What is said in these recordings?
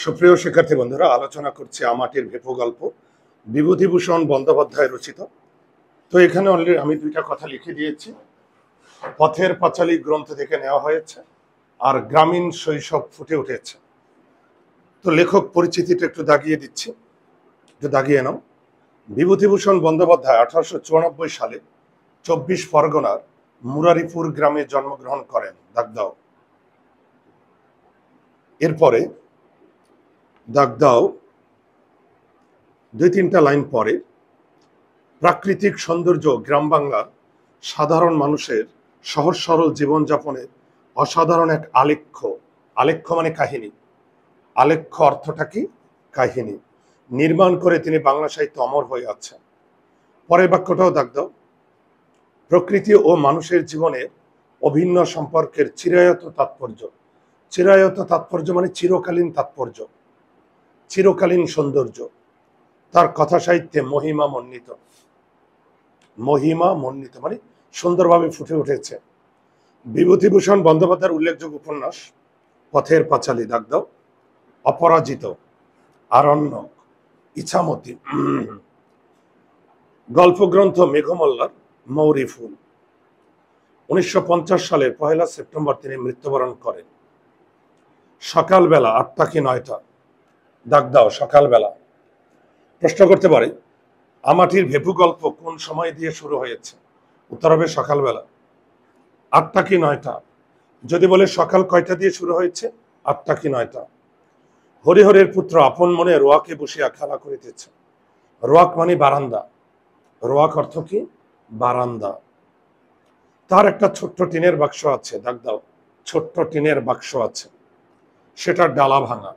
সুপ্রিয় শিক্ষার্থী বন্ধুরা, আলোচনা করছি আমাটির ভেপু গল্প, বিভূতিভূষণ বন্দ্যোপাধ্যায় রচিত। তো এখানে অলরেডি আমি দুইটা কথা লিখে দিয়েছি। পথের পাঁচালী গ্রন্থ থেকে নেওয়া হয়েছে, আর গ্রামীণ শৈশব ফুটে উঠেছে। তো লেখক পরিচিতিটা একটু দাগিয়ে দিচ্ছি, একটু দাগিয়ে নাও। বিভূতিভূষণ বন্দ্যোপাধ্যায় 1894 সালে 24 পরগনার মুরারিপুর গ্রামে জন্মগ্রহণ করেন। দাগ দাও, এরপরে দাগ দাও, দুই তিনটা লাইন পরে প্রাকৃতিক সৌন্দর্য, গ্রাম বাংলার সাধারণ মানুষের সহজ সরল জীবনযাপনের অসাধারণ এক আলেখ্য। আলেখ্য মানে কাহিনী। আলেখ্য অর্থটা কি? কাহিনী নির্মাণ করে তিনি বাংলা সাহিত্য অমর হয়ে আছেন। পরের বাক্যটাও দাগ দাও। প্রকৃতি ও মানুষের জীবনের অভিন্ন সম্পর্কের চিরায়ত তাৎপর্য। চিরায়ত তাৎপর্য মানে চিরকালীন তাৎপর্য, চিরকালীন সৌন্দর্য তার কথা সাহিত্যে মহিমা মণ্ডিত। মহিমা মণ্ডিত মানে সুন্দরভাবে ফুটে উঠেছে। বিভূতিভূষণ বন্দ্যোপাধ্যায়ের উল্লেখযোগ্য উপন্যাস পথের পাঁচালী, দাগ দাও, অপরাজিত, আরণ্যক, ইছামতি। গল্পগ্রন্থ মেঘমল্লার মৌরি ফুল। 1950 সালের 1 সেপ্টেম্বর তিনি মৃত্যুবরণ করেন। সকালবেলা 8টা কি 9টা? দাগ দাও, সকালবেলা। প্রশ্ন করতে পারে আমাটির ভেপু গল্প কোন সময় দিয়ে শুরু হয়েছে? উত্তর হবে সকালবেলা। 8টা কি 9টা? যদি বলে সকাল কয়টা দিয়ে শুরু হয়েছে? 8টা কি 9টা? হরিহরের পুত্র আপন মনে রোয়াকে বসিয়া খেলা করিতেছে। রোয়াক মানে বারান্দা। রোয়াক অর্থ কি? বারান্দা। তার একটা ছোট্ট টিনের বাক্স আছে, দাগ দাও, ছোট্ট টিনের বাক্স আছে, সেটার ডালা ভাঙা।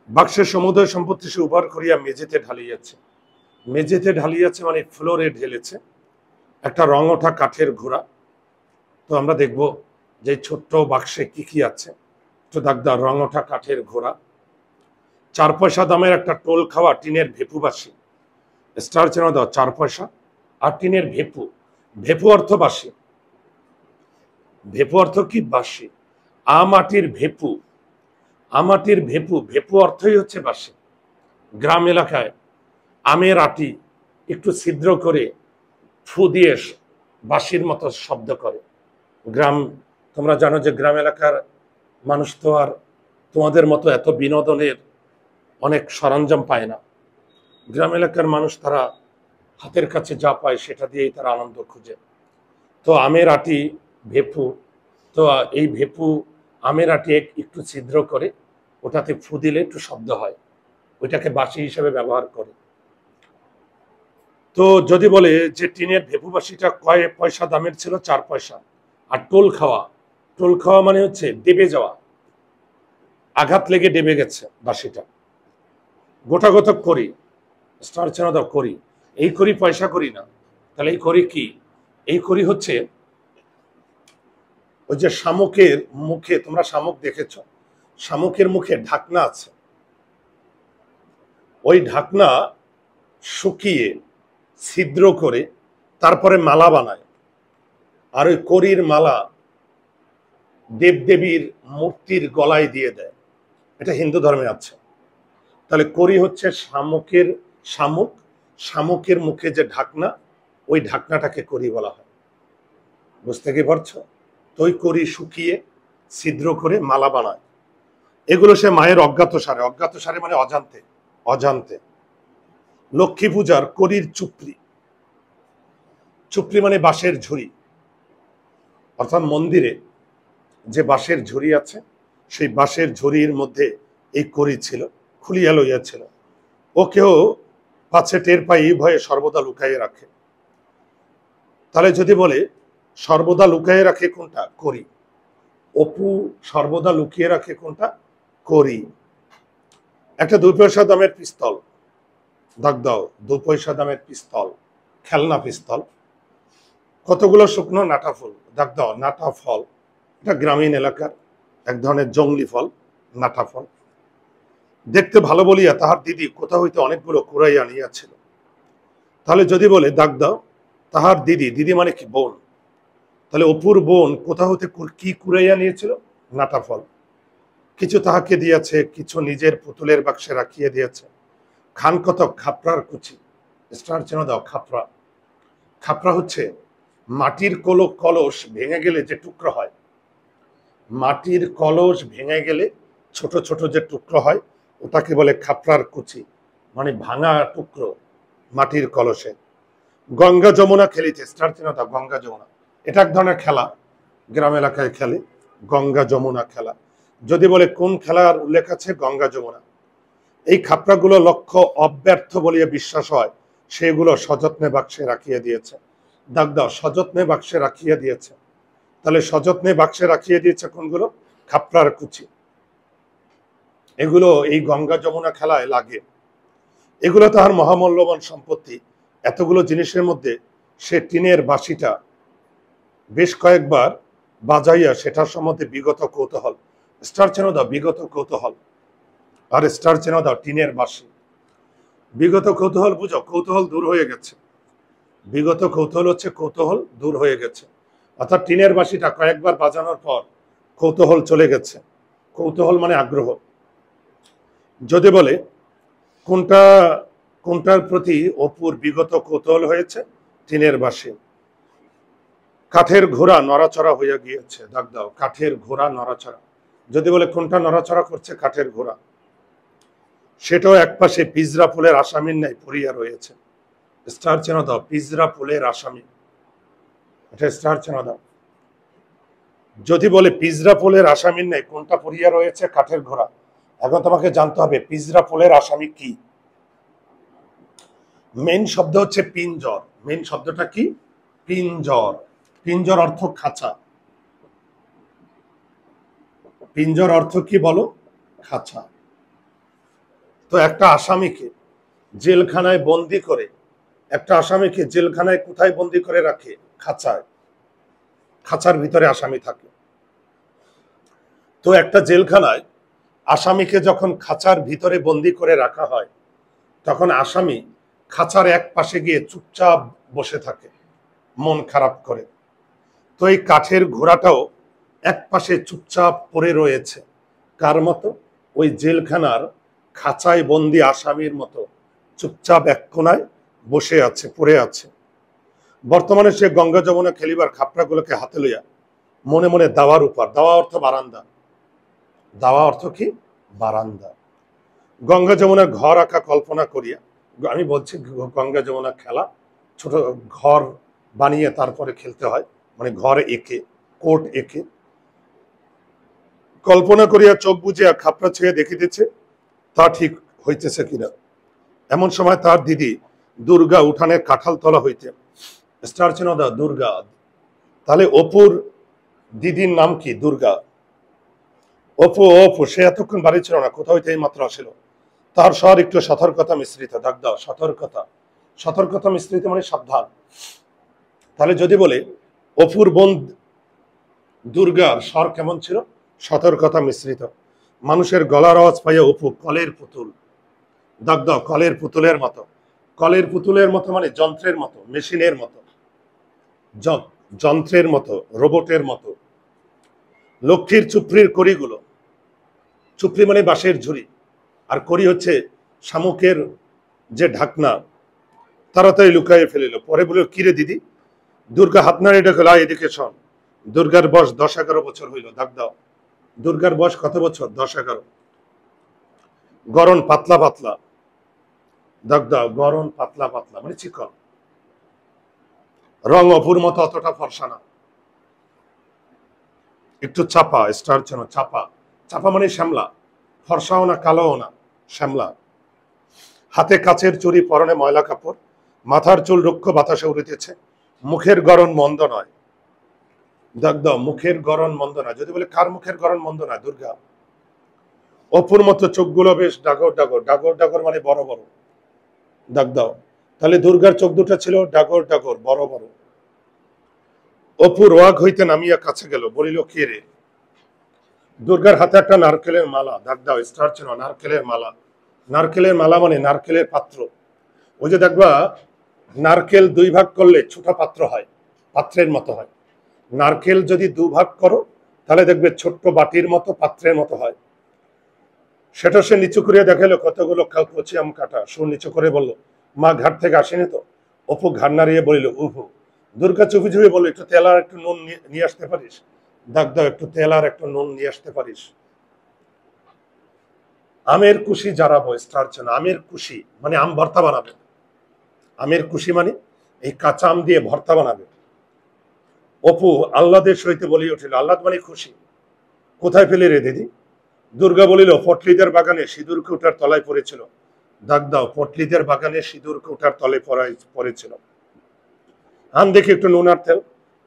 বাক্সের সমুদয় সম্পত্তি সে উবার করিয়া মেঝেতে ঢালিয়াছে। মেঝেতে ঢালিয়াছে মানে ফ্লোরে ঢেলেছে। একটা রং ওঠা কাঠের ঘোড়া। তো আমরা দেখব যে ছোট্ট বাক্সে কি কি আছে। তো দাগ দাও, রং ওঠা কাঠের ঘোড়া। 4 পয়সা দামের একটা টোল খাওয়া টিনের ভেপু বাসি। স্টার চেন দাও, 4 পয়সা আর টিনের ভেপু। ভেপু অর্থ বাসি। ভেপু অর্থ কি? বাসি। আমাটির ভেপু, আমাটির ভেপু, ভেপু অর্থই হচ্ছে বাসি। গ্রাম এলাকায় আমের আটি একটু ছিদ্র করে ফু দিয়ে বাঁশির মতো শব্দ করে। গ্রাম, তোমরা জানো যে গ্রাম এলাকার মানুষ তো আর তোমাদের মতো এত বিনোদনের অনেক সরঞ্জাম পায় না। গ্রাম এলাকার মানুষ তারা হাতের কাছে যা পায় সেটা দিয়েই তারা আনন্দ খুঁজে। তো আমের আটি ভেপু। তো এই ভেপু আমের আটি একটু ছিদ্র করে ওটাতে ফু দিলে একটু শব্দ হয়, ওইটাকে বাঁশি হিসেবে ব্যবহার করে। তো যদি বলে যে টিনের ভেপু বাঁশিটা কয় পয়সা দামের ছিল? 4 পয়সা। আর টোল খাওয়া, টোল খাওয়া মানে হচ্ছে ডেবে যাওয়া, আঘাত লেগে ডেবে গেছে বাঁশিটা। গোটাগত করি, স্টার চেনা দাও, করি। এই করি পয়সা করি না, তাহলে এই করি কি? এই করি হচ্ছে ওই যে শামুকের মুখে, তোমরা শামুক দেখেছ, শামুকের মুখে ঢাকনা আছে। ওই ঢাকনা শুকিয়ে ছিদ্র করে তারপরে মালা বানায়। আর ওই করির মালা দেবদেবীর মূর্তির গলায় দিয়ে দেয়। এটা হিন্দু ধর্মে আছে। তাহলে করি হচ্ছে শামুকের, শামুক, শামুকের মুখে যে ঢাকনা, ওই ঢাকনাটাকে করি বলা হয়। বুঝতে কি পারছো? তো ওই করি শুকিয়ে ছিদ্র করে মালা বানায়। এগুলো সে মায়ের অজ্ঞাতসারে, অজ্ঞাতসারে মানে অজান্তে, অজান্তে। লক্ষ্মী পূজার করির চুপড়ি, চুপড়ি মানে বাঁশের ঝুড়ি, অর্থাৎ মন্দিরে যে বাঁশের ঝুড়ি আছে সেই বাঁশের ঝুড়ির মধ্যে এই করি ছিল, খুলিয়া লইয়াছিল। ও কেউ পাছে টের পাই ভয়ে সর্বদা লুকাইয়ে রাখে। তাহলে যদি বলে সর্বদা লুকাইয়ে রাখে কোনটা? করি। অপু সর্বদা লুকিয়ে রাখে কোনটা? করি। একটা 2 পয়সা দামের পিস্তল, দাগ দাও, 2 পয়সা দামের পিস্তল, খেলনা পিস্তল। কতগুলো শুকনো নাটা ফুল, দাগ দাও, নাটা ফল। এটা গ্রামীণ এলাকার এক ধরনের জঙ্গলি ফল, নাটা ফল। দেখতে ভালো বলিয়া তাহার দিদি কোথা হইতে অনেকগুলো কুড়াই আনিয়াছিল। তাহলে যদি বলে দাগ দাও, তাহার দিদি, দিদি মানে কি? বোন। তাহলে অপুর বোন কোথা হতে কি কুড়াইয়া নিয়েছিল? নাটা ফল। কিছু তাহাকে দিয়েছে, কিছু নিজের পুতুলের বাক্সে রাখিয়ে দিয়েছে। খান কত খাপড়ার কুচি। স্টার চেন দাও। খাপড়া, খাপড়া হচ্ছে মাটির কলস ভেঙে গেলে যে টুকরো হয়, মাটির কলস ভেঙে গেলে ছোট ছোট যে টুকরো হয় ওটাকে বলে খাপড়ার কুচি, মানে ভাঙা টুকরো মাটির কলসে। গঙ্গা যমুনা খেলিতে। স্টার চেন দাও। গঙ্গা যমুনা, এটা এক ধরনের খেলা, গ্রাম এলাকায় খেলে গঙ্গা যমুনা খেলা। যদি বলে কোন খেলার উল্লেখ আছে, গঙ্গা যমুনা। এই খাপড়াগুলো লক্ষ্য অব্যর্থ বলিয়া বিশ্বাস হয়, সেগুলো সযত্নে বাক্সে রাখিয়ে দিয়েছে। দাগ দাও। সযত্নে বাক্সে রাখিয়ে দিয়েছে। তাহলে সযত্নে বাক্সে রাখিয়ে দিয়েছে কোনগুলো? খাপড়ার কুচি। এগুলো এই গঙ্গা যমুনা খেলায় লাগে। এগুলো তাহার মহামূল্যবান সম্পত্তি। এতগুলো জিনিসের মধ্যে সে টিনের বাঁশিটা বেশ কয়েকবার বাজাইয়া সেটার সম্বন্ধে বিগত কৌতূহল। স্টার চেন দাও। বিগত কৌতূহল। আর স্টার চেন দাও। টিনের বাঁশি। বিগত কৌতূহল বুঝো, কৌতূহল দূর হয়ে গেছে। বিগত কৌতূহল হচ্ছে কৌতূহল দূর হয়ে গেছে, অর্থাৎ টিনের বাঁশিটা কয়েকবার বাজানোর পর কৌতূহল চলে গেছে। কৌতূহল মানে আগ্রহ। যদি বলে কোনটার প্রতি অপুর বিগত কৌতূহল হয়েছে? টিনের বাঁশি। কাঠের ঘোড়া নড়াচড়া হইয়া গিয়েছে। দাগ দাও। কাঠের ঘোড়া নড়াচড়া। যদি বলে কোনটা নড়াচড়া করছে? কাঠের ঘোড়া। সেটাও একপাশে পিজরা ফুলের আসামির ন্যায় পড়িয়া রয়েছে। স্টার চেন দাও। পিজরা ফুলের আসামি, এটা স্টার চেন দাও। যদি বলে পিজরা ফুলের আসামির ন্যায়, কোনটা পড়িয়া রয়েছে? কাঠের ঘোড়া। এখন তোমাকে জানতে হবে পিজরা ফুলের আসামি কি। মেইন শব্দ হচ্ছে পিঞ্জর। মেইন শব্দটা কি? পিঞ্জর। পিঞ্জর অর্থ খাঁচা। পিঞ্জর অর্থ কি বলো? খাঁচা। তো একটা আসামিকে জেলখানায় বন্দি করে, একটা আসামিকে জেলখানায় কোথায় বন্দি করে রাখে? খাঁচায়। খাঁচার ভিতরে আসামি থাকে। তো একটা জেলখানায় আসামিকে যখন খাঁচার ভিতরে বন্দি করে রাখা হয়, তখন আসামি খাঁচার এক পাশে গিয়ে চুপচাপ বসে থাকে, মন খারাপ করে। তো এই কাঠের ঘোড়াটাও এক পাশে চুপচাপ পড়ে রয়েছে। কার মতো? ওই জেলখানার খাঁচায় বন্দি আসামির মতো চুপচাপ এক কোনায় বসে আছে, পড়ে আছে। বর্তমানে সে গঙ্গা যমুনা খেলিবার খাপড়াগুলোকে হাতে লইয়া মনে মনে দাওয়ার উপর। দাওয়া অর্থ বারান্দা। দাওয়া অর্থ কি? বারান্দা। গঙ্গা যমুনার ঘর আঁকা কল্পনা করিয়া, আমি বলছি গঙ্গা যমুনা খেলা, ছোট ঘর বানিয়ে তারপরে খেলতে হয়, মানে ঘর এঁকে, কোট এঁকে কল্পনা করিয়া চোখ বুঝিয়া খাপড়া ছেড়ে দেখিতেছে তা ঠিক হইতেছে কিনা। এমন সময় তার দিদি দুর্গা উঠানের কাঁঠাল তলা হইতে। স্টার চেন দা। দুর্গা। তাহলে অপুর দিদির নাম কি? দুর্গা। অপু সে এতক্ষণ বাড়ি ছিল না, কোথাও হইতে এই মাত্র আসিল। তার স্বর একটু সতর্কতা মিশ্রিত। দাগ দাও। সতর্কতা। সতর্কতা মিশ্রিত মানে সাবধান। তাহলে যদি বলে অপুর বোন দুর্গার স্বর কেমন ছিল? সতর্কতা মিশ্রিত। মানুষের গলার আওয়াজ পাইয়া অপু কলের পুতুল। দাগ দাও। কলের পুতুলের মতো। কলের পুতুলের মতো মানে যন্ত্রের মতো, মেশিনের মতো, যন্ত্রের মতো, রোবটের মতো। লক্ষ্মীর চুপড়ির কড়িগুলো। চুপড়ি মানে বাঁশের ঝুড়ি, আর কড়ি হচ্ছে শামুকের যে ঢাকনা, তাড়াতাড়ি লুকাইয়ে ফেলিল। পরে বলল, কিরে দিদি? দুর্গা হাত নাড়িয়ে ডাকল, এদিকে শোন। দুর্গার বয়স 10-11 বছর হইল। দাগ দাও। দুর্গার বয়স কত বছর? 10-11। গরম পাতলা পাতলা। দাগ দাও। গরম পাতলা পাতলা মানে চিকন। রং অপুর মতো অতটা ফর্সা না, একটু চাপা। Star chain. চাপা। চাপা মানে শ্যামলা। ফর্সাও না, কালোও না, শ্যামলা। হাতে কাচের চুড়ি, পরনে ময়লা কাপড়, মাথার চুল রুক্ষ বাতাসে উড়িতেছে। মুখের গড়ন মন্দ নয়। দাগ দাও। মুখের গড়ন মন্দ নয়। যদি বলে কার মুখের গড়ন মন্দ নয়? দুর্গা। অপুর মতো চোখগুলো বেশ ডাগর ডাগর। ডাগর ডাগর মানে বড় বড়। দাগ দাও। তাহলে দুর্গার চোখ দুটো ছিল ডাগর ডাগর, বড় বড়। অপু রোয়াগ হইতে নামিয়া কাছে গেল, বলিল, কে রে? দুর্গার হাতে একটা নারকেলের মালা। দাগ দাও। Star chain. নারকেলের মালা। নারকেলের মালা মানে নারকেলের পাত্র। ওই যে দেখবা নারকেল 2 ভাগ করলে ছোট পাত্র হয়, পাত্রের মতো হয়। নারকেল যদি 2 ভাগ করো তাহলে দেখবে ছোট্ট বাটির মতো, পাত্রের মতো হয়। সেটা সে নিচু করে দেখালো কতগুলো কচি আম কাটা। সুর নিচু করে বলল, মা ঘাট থেকে আসেনি তো? অপু ঘাড় নাড়িয়ে বলিল, উহু। দুর্গা চুপি চুপি বলল, একটু তেল আর একটু নুন নিয়ে আসতে পারিস? দাগ দাও, একটু তেল আর একটু নুন নিয়ে আসতে পারিস? আমের কুশি জারাবো স্টার জন্য। আমের কুশি মানে আম ভর্তা বানাবে। আমের কুশি মানে এই কাঁচা আম দিয়ে ভর্তা বানাবে। অপু আহ্লাদের সহিত বলিয়া উঠিল, আহ্লাদ মানে খুশি। কোথায় পেলে রে দিদি? দুর্গা বলিল, পটলিদের বাগানে সিঁদুর কৌটার তলায় পড়েছিল। দাগ দাও, পটলিদের বাগানে সিঁদুর কৌটার তলে পড়েছিল। আম দেখে একটু নুন আর তেল।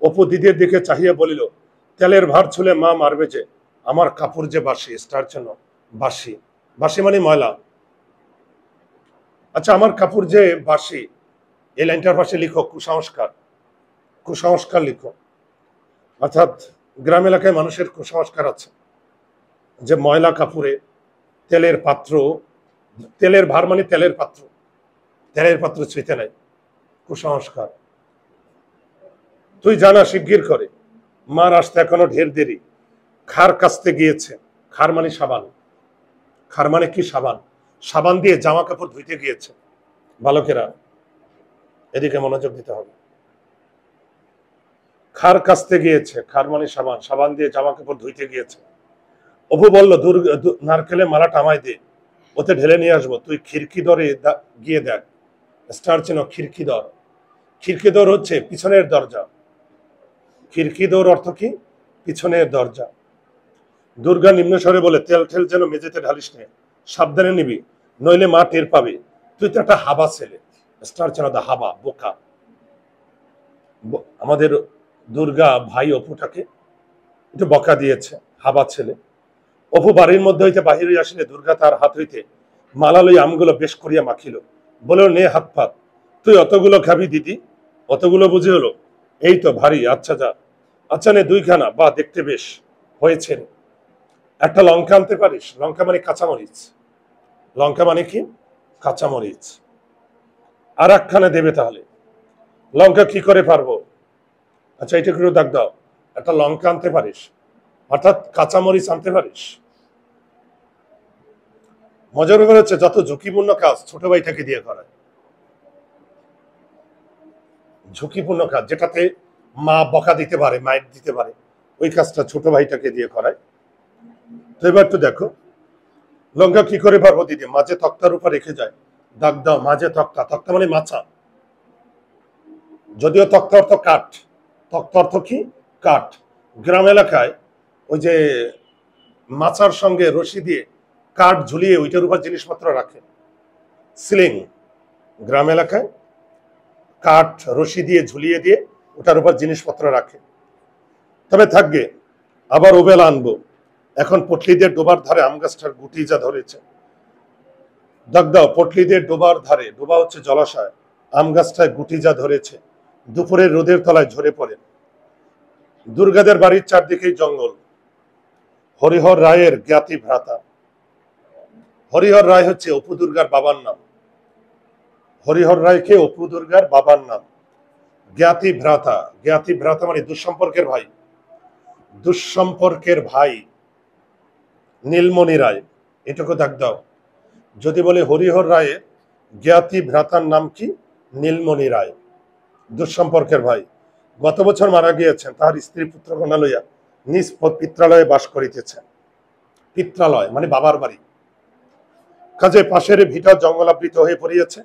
অপু দিদির দিকে চাহিয়া বলিল, তেলের ভার ছুলে মা মারবে যে। আমার কাপড় যে বাসি স্টার জন্য। বাসি, বাসি মানে ময়লা। আচ্ছা, আমার কাপড় যে বাসি, এই লাইনটার পাশে লিখো কুসংস্কার। কুসংস্কার লিখো। অর্থাৎ গ্রাম এলাকায় মানুষের কুসংস্কার আছে যে ময়লা কাপড়ে তেলের পাত্র, তেলের ভার মানে তেলের পাত্র, তেলের পাত্র ছুঁইতে নাই। কুসংস্কার। তুই জানা শিগগির করে, মার আসতে এখনো ঢের দেরি। খার কাচতে গিয়েছে। খার মানে সাবান। খার মানে কি? সাবান। সাবান দিয়ে জামা কাপড় ধুইতে গিয়েছে। বালকেরা এদিকে মনোযোগ দিতে হবে। খার কাচতে গিয়েছে, খার মানে সাবান, সাবান দিয়ে জামা কাপড় ধুইতে গিয়েছে। অপু বলল, নারকেলের মালাটা আমায় দে, ওতে ঢেলে নিয়ে আসবো। তুই খিড়কি দরে গিয়ে দেখ। স্টার চেন খিড়কি দর। খিড়কি দর হচ্ছে পিছনের দরজা। খিড়কি দর অর্থ কি? পিছনের দরজা। দুর্গা নিম্ন স্বরে বলে, তেল ঠেল যেন মেঝেতে ঢালিস নে, সাবধানে নিবি, নইলে মা টের পাবে। তুই তো একটা হাবা ছেলে। স্টার চেন দা হাবা, বোকা। আমাদের দুর্গা ভাই অপুটাকে একটু বকা দিয়েছে, হাবা ছেলে। অপু বাড়ির মধ্যে হইতে বাহির হইয়া আসিলে দুর্গা তার হাত হইতে মালা লই আমগুলো বেশ করিয়া মাখিল। বলে, নে হাত পাত। তুই অতগুলো খাবি দিদি? অতগুলো বুঝি হলো? এই তো ভারী। আচ্ছা যা। আচ্ছা নে দুইখানা, বা দেখতে বেশ হয়েছে। একটা লঙ্কা আনতে পারিস? লঙ্কা মানে কাঁচামরিচ। লঙ্কা মানে কি? কাঁচামরিচ। আর একখানা দেবে তাহলে। লঙ্কা কি করে পারবো? আচ্ছা, এটা একটু দাগ দাও। একটা লঙ্কা আনতে পারিস, অর্থাৎ কাঁচামরিচ আনতে পারিস। মজার ব্যাপার হচ্ছে যত ঝুঁকিপূর্ণ কাজ ছোট ভাইটাকে দিয়ে করায়। ঝুঁকিপূর্ণ কাজ যেটাতে মা বকা দিতে পারে, মাইর দিতে পারে, ওই কাজটা ছোট ভাইটাকে দিয়ে করায়। তো এবার একটু দেখো, লঙ্কা কি করে পারবো দিদি? মাঝে তক্তার উপর রেখে যায়। দাগ দাও, মাঝে তক্তা। তক্তা মানে মাছা। যদিও তক্তা অর্থ কাঠ। তক্তা অর্থ কি? কাঠ। গ্রাম এলাকায় ওই যে মাচার সঙ্গে রশি দিয়ে কাঠ ঝুলিয়ে ওইটার উপর জিনিসপত্র রাখে, সিলিং। গ্রাম এলাকায় কাঠ রশি দিয়ে ঝুলিয়ে দিয়ে ওটার উপর জিনিসপত্র রাখে। তবে থাকবে, আবার ওবেলা আনবো। এখন পটলিদের ডোবার ধারে আম গাছটার গুটি যা ধরেছে। দাগ দাও, পটলিদের ডোবার ধারে, ডোবা হচ্ছে জলাশয়, আম গাছটায় গুটি যা ধরেছে দুপুরের রোদের তলায় ঝরে পড়ে। দুর্গাদের বাড়ির চারদিকেই জঙ্গল। হরিহর রায়ের জ্ঞাতি ভ্রাতা। হরিহর রায় হচ্ছে অপু দুর্গার বাবার নাম। হরিহর রায়কে অপু দুর্গার বাবার নাম। জ্ঞাতি ভ্রাতা, জ্ঞাতি ভ্রাতা মানে দুঃসম্পর্কের ভাই। দুঃসম্পর্কের ভাই নীলমণি রায়, এটুকু দাগ দাও। যদি বলে হরিহর রায়ের জ্ঞাতি ভ্রাতার নাম কি? নীলমণি রায়, দুঃসম্পর্কের ভাই। গত বছর মারা গিয়েছেন। তাহার স্ত্রী পুত্রকন্যা লইয়া নিজ পিত্রালয়ে বাস করিতেছে। পিত্রালয় মানে বাবার বাড়ি। কাজে পাশের ভিটা জঙ্গলাবৃত হয়ে পড়িয়াছে,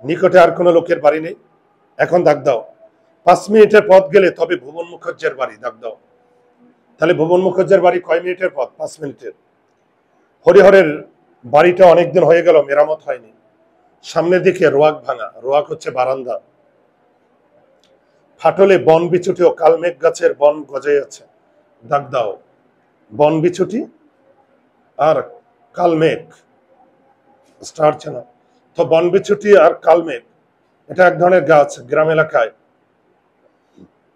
নিকটে আর কোনো লোকের বাড়ি নেই। এখন দাগ দাও, 5 মিনিটের পথ গেলে তবে ভুবন মুখার্জের বাড়ি। দাগ দাও। তাহলে ভুবন মুখার্জের বাড়ি কয় মিনিটের পথ? 5 মিনিটের। হরিহরের বাড়িটা অনেকদিন হয়ে গেল, মেরামত হয়নি। সামনের দিকে রোয়াক ভাঙা। রোয়াক হচ্ছে বারান্দা। ফাটলে বন বিছুটি ও কালমেঘ গাছের বন গজাইয়াছে। দাগ দাও, বন বিছুটি আর কালমেঘ। স্টার ছিল তো। বন বিছুটি আর কালমেঘ এটা এক ধরনের গাছ। গ্রাম এলাকায়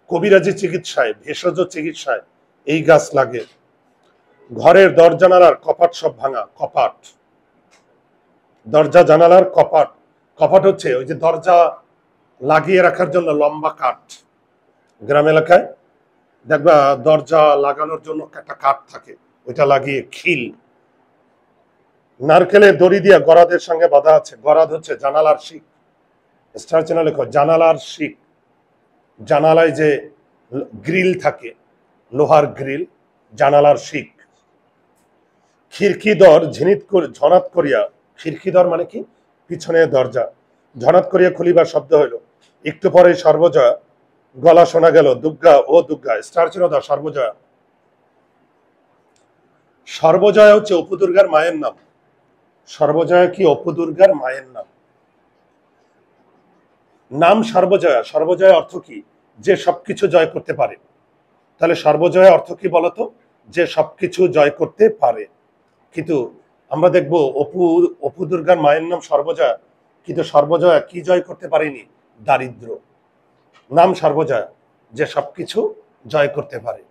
কবিরাজি চিকিৎসায়, ভেষজ চিকিৎসায় এই গাছ লাগে। ঘরের দরজা জানালার কপাট সব ভাঙা। কপাট, দরজা জানালার কপাট। কপাট হচ্ছে ওই যে দরজা লাগিয়ে রাখার জন্য লম্বা কাঠ। গ্রাম এলাকায় দেখবা দরজা লাগানোর জন্য একটা কাঠ থাকে, ওইটা লাগিয়ে খিল, নারকেলের দড়ি দিয়ে গরাদের সঙ্গে বাঁধা আছে। গরাদ হচ্ছে জানালার শিক। স্টার চিহ্ন লেখো, জানালার শিক। জানালায় যে গ্রিল থাকে, লোহার গ্রিল, জানালার শিক। খিড়কি দর ঝনাত করিয়া, খিড়কি দর মানে কি? পিছনে দরজা। ঝনাত করিয়া খুলিবার শব্দ হইল। একটু পরে সর্বজয়া গলা শোনা গেল, দুর্গা ও দুর্গা। স্টার চিহ্ন দাও, সর্বজয়া। সর্বজয়া হচ্ছে অপু দুর্গার মায়ের নাম। সর্বজয়া কি অপু দুর্গার মায়ের নাম? নাম সর্বজয়া। সর্বজয়া অর্থ কি? যে সবকিছু জয় করতে পারে। তাহলে সর্বজয়া অর্থ কি বলতো? যে সবকিছু জয় করতে পারে। কিন্তু আমরা দেখব অপু দুর্গার মায়ের নাম সর্বজয়া, কিন্তু সর্বজয়া কি জয় করতে পারেনি? দারিদ্র। নাম সর্বজয়া, যে সবকিছু জয় করতে পারে।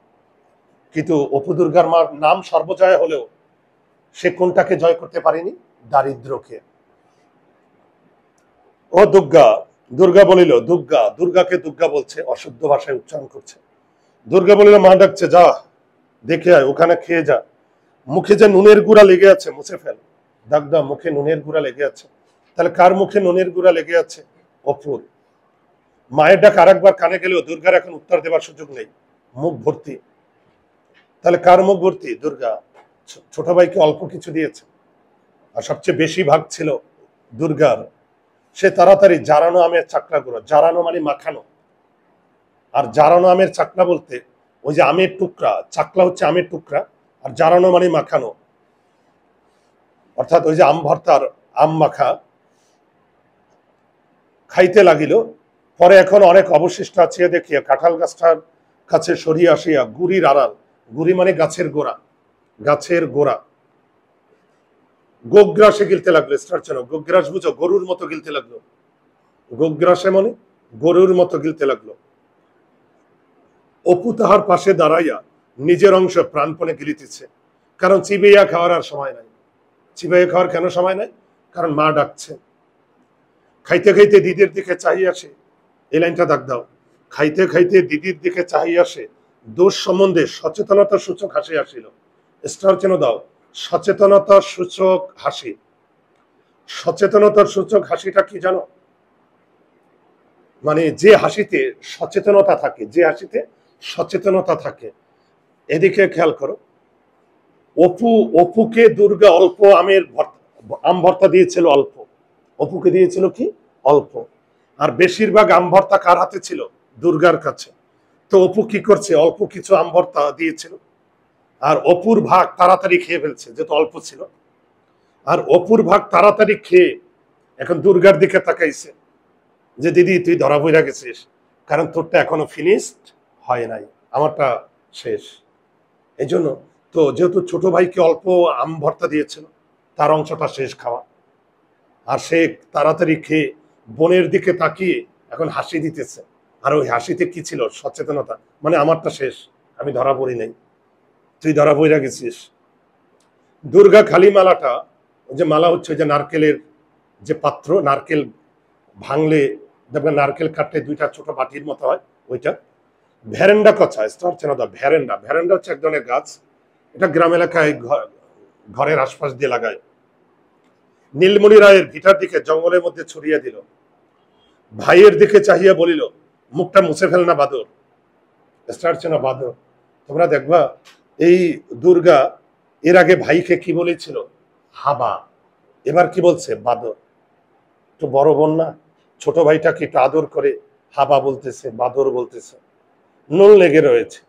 কিন্তু অপু দুর্গার মার নাম সর্বজয়া হলেও সে কোনটাকে জয় করতে পারেনি? দারিদ্রকে। ও দুর্গা। দুর্গা বলিল, দুর্গা। দুর্গাকে দুর্গা বলছে, অশুদ্ধ ভাষায় উচ্চারণ করছে। দুর্গা বলিল, মা ডাকছে, যা দেখে আয়, ওখানে খেয়ে যা। মুখে যে নুনের গুঁড়া লেগে আছে, মুছে ফেল। দাগদা, মুখে নুনের গুঁড়া লেগে আছে। তাহলে কার মুখে নুনের গুঁড়া লেগে আছে? অপুর। মায়ের ডাক আরেকবার কানে গেলেও দুর্গার এখন উত্তর দেবার সুযোগ নেই, মুখ ভর্তি। তাহলে কার মুখ ভর্তি? দুর্গা। ছোট ভাইকে অল্প কিছু দিয়েছে, আর সবচেয়ে বেশি ভাগ ছিল দুর্গার। সে তাড়াতাড়ি জারানো আমের চাকলা গুঁড়ো, জারানো মানে মাখানো, আর জারানো আমের চাকলা বলতে ওই যে আমের টুকরা, চাকলা হচ্ছে আমের টুকরা, আর জারানো মানে মাখানো, অর্থাৎ ওই যে আম ভর্তার আম মাখা খাইতে লাগিল। পরে এখন অনেক অবশিষ্ট আছে দেখিয়া কাঁঠাল গাছটার কাছে সরিয়ে আসিয়া গুড়ির আড়াল, গুড়ি মানে গাছের গোড়া, গাছের গোড়া, গোগ্রাসে গিলতে লাগলো। স্টার চেনো, গোগ্রাস বুঝো? গরুর মতো গিলতে লাগলো। গোগ্রাসে মানে গরুর মতো গিলতে লাগলো। অপু তাহার পাশে দাঁড়াইয়া নিজের অংশ প্রাণপণে গিলিতেছে, কারণ চিবাইয়া খাওয়ার আর সময় নাই। চিবাইয়া খাওয়ার কেন সময় নাই? কারণ মা ডাকছে। খাইতে খাইতে দিদির দিকে চাহিয়া আসে, এই লাইনটা দাগ দাও। খাইতে খাইতে দিদির দিকে চাহিয়া আসে, দোষ সম্বন্ধে সচেতনতা সূচক হাসি আসিল। স্টার চেন দাও, সচেতনতা সূচক হাসি। সচেতনতার সূচক হাসিটা কি জানো? মানে যে হাসিতে সচেতনতা থাকে, যে হাসিতে সচেতনতা থাকে। এদিকে খেয়াল করো, অপুকে দুর্গা অল্প আম ভর্তা দিয়েছিল, অল্প। অপুকে দিয়েছিল কি? অল্প। আর বেশিরভাগ আম ভর্তা কার হাতে ছিল? দুর্গার কাছে। তো অপু কি করছে? অল্প কিছু আম ভর্তা দিয়েছিল, আর অপুর ভাগ তাড়াতাড়ি খেয়ে ফেলছে, যেহেতু অল্প ছিল। আর অপুর ভাগ তাড়াতাড়ি খেয়ে এখন দুর্গার দিকে তাকাইছে যে দিদি তুই ধরা পড়ে গেছিস, কারণ তোরটা এখনো ফিনিশড হয় নাই, আমারটা শেষ। এই জন্য তো যেহেতু ছোট ভাইকে অল্প আম ভর্তা দিয়েছিল, তার অংশটা শেষ খাওয়া, আর সে তাড়াতাড়ি খেয়ে বোনের দিকে তাকিয়ে এখন হাসি দিতেছে। আর ওই হাসিতে কি ছিল? সচেতনতা, মানে আমারটা শেষ, আমি ধরা পড়ি নাই, তুই ধরা পড়ে গেছিস। দুর্গা খালি মালাটা, ওই যে মালা হচ্ছে ওই যে নারকেলের যে পাত্র, নারকেল ভাঙলে দেখবেন নারকেল কাটতে দুইটা ছোট বাটির মতো হয়, ওইটা ভ্যারেন্ডা কচা। স্টার চেনা দাও, ভ্যারেন্ডা। ভ্যারেন্ডা হচ্ছে এক ধরনের গাছ, এটা গ্রাম এলাকায় ঘরের আশপাশ দিয়ে লাগায়। নীলমণি রায়ের ভিটার দিকে জঙ্গলের মধ্যে ছড়িয়ে দিল। ভাইয়ের দিকে চাহিয়া বলিল, মুখটা মুছে ফেল না বাদর। স্টার চেনা বাদর। তোমরা দেখবা এই দুর্গা এর আগে ভাইকে কি বলেছিল? হাবা। এবার কি বলছে? বাদর। তো বড় বোন না, ছোট ভাইটাকে একটু আদর করে হাবা বলতেছে, বাদর বলতেছে, নুন লেগে রয়েছে।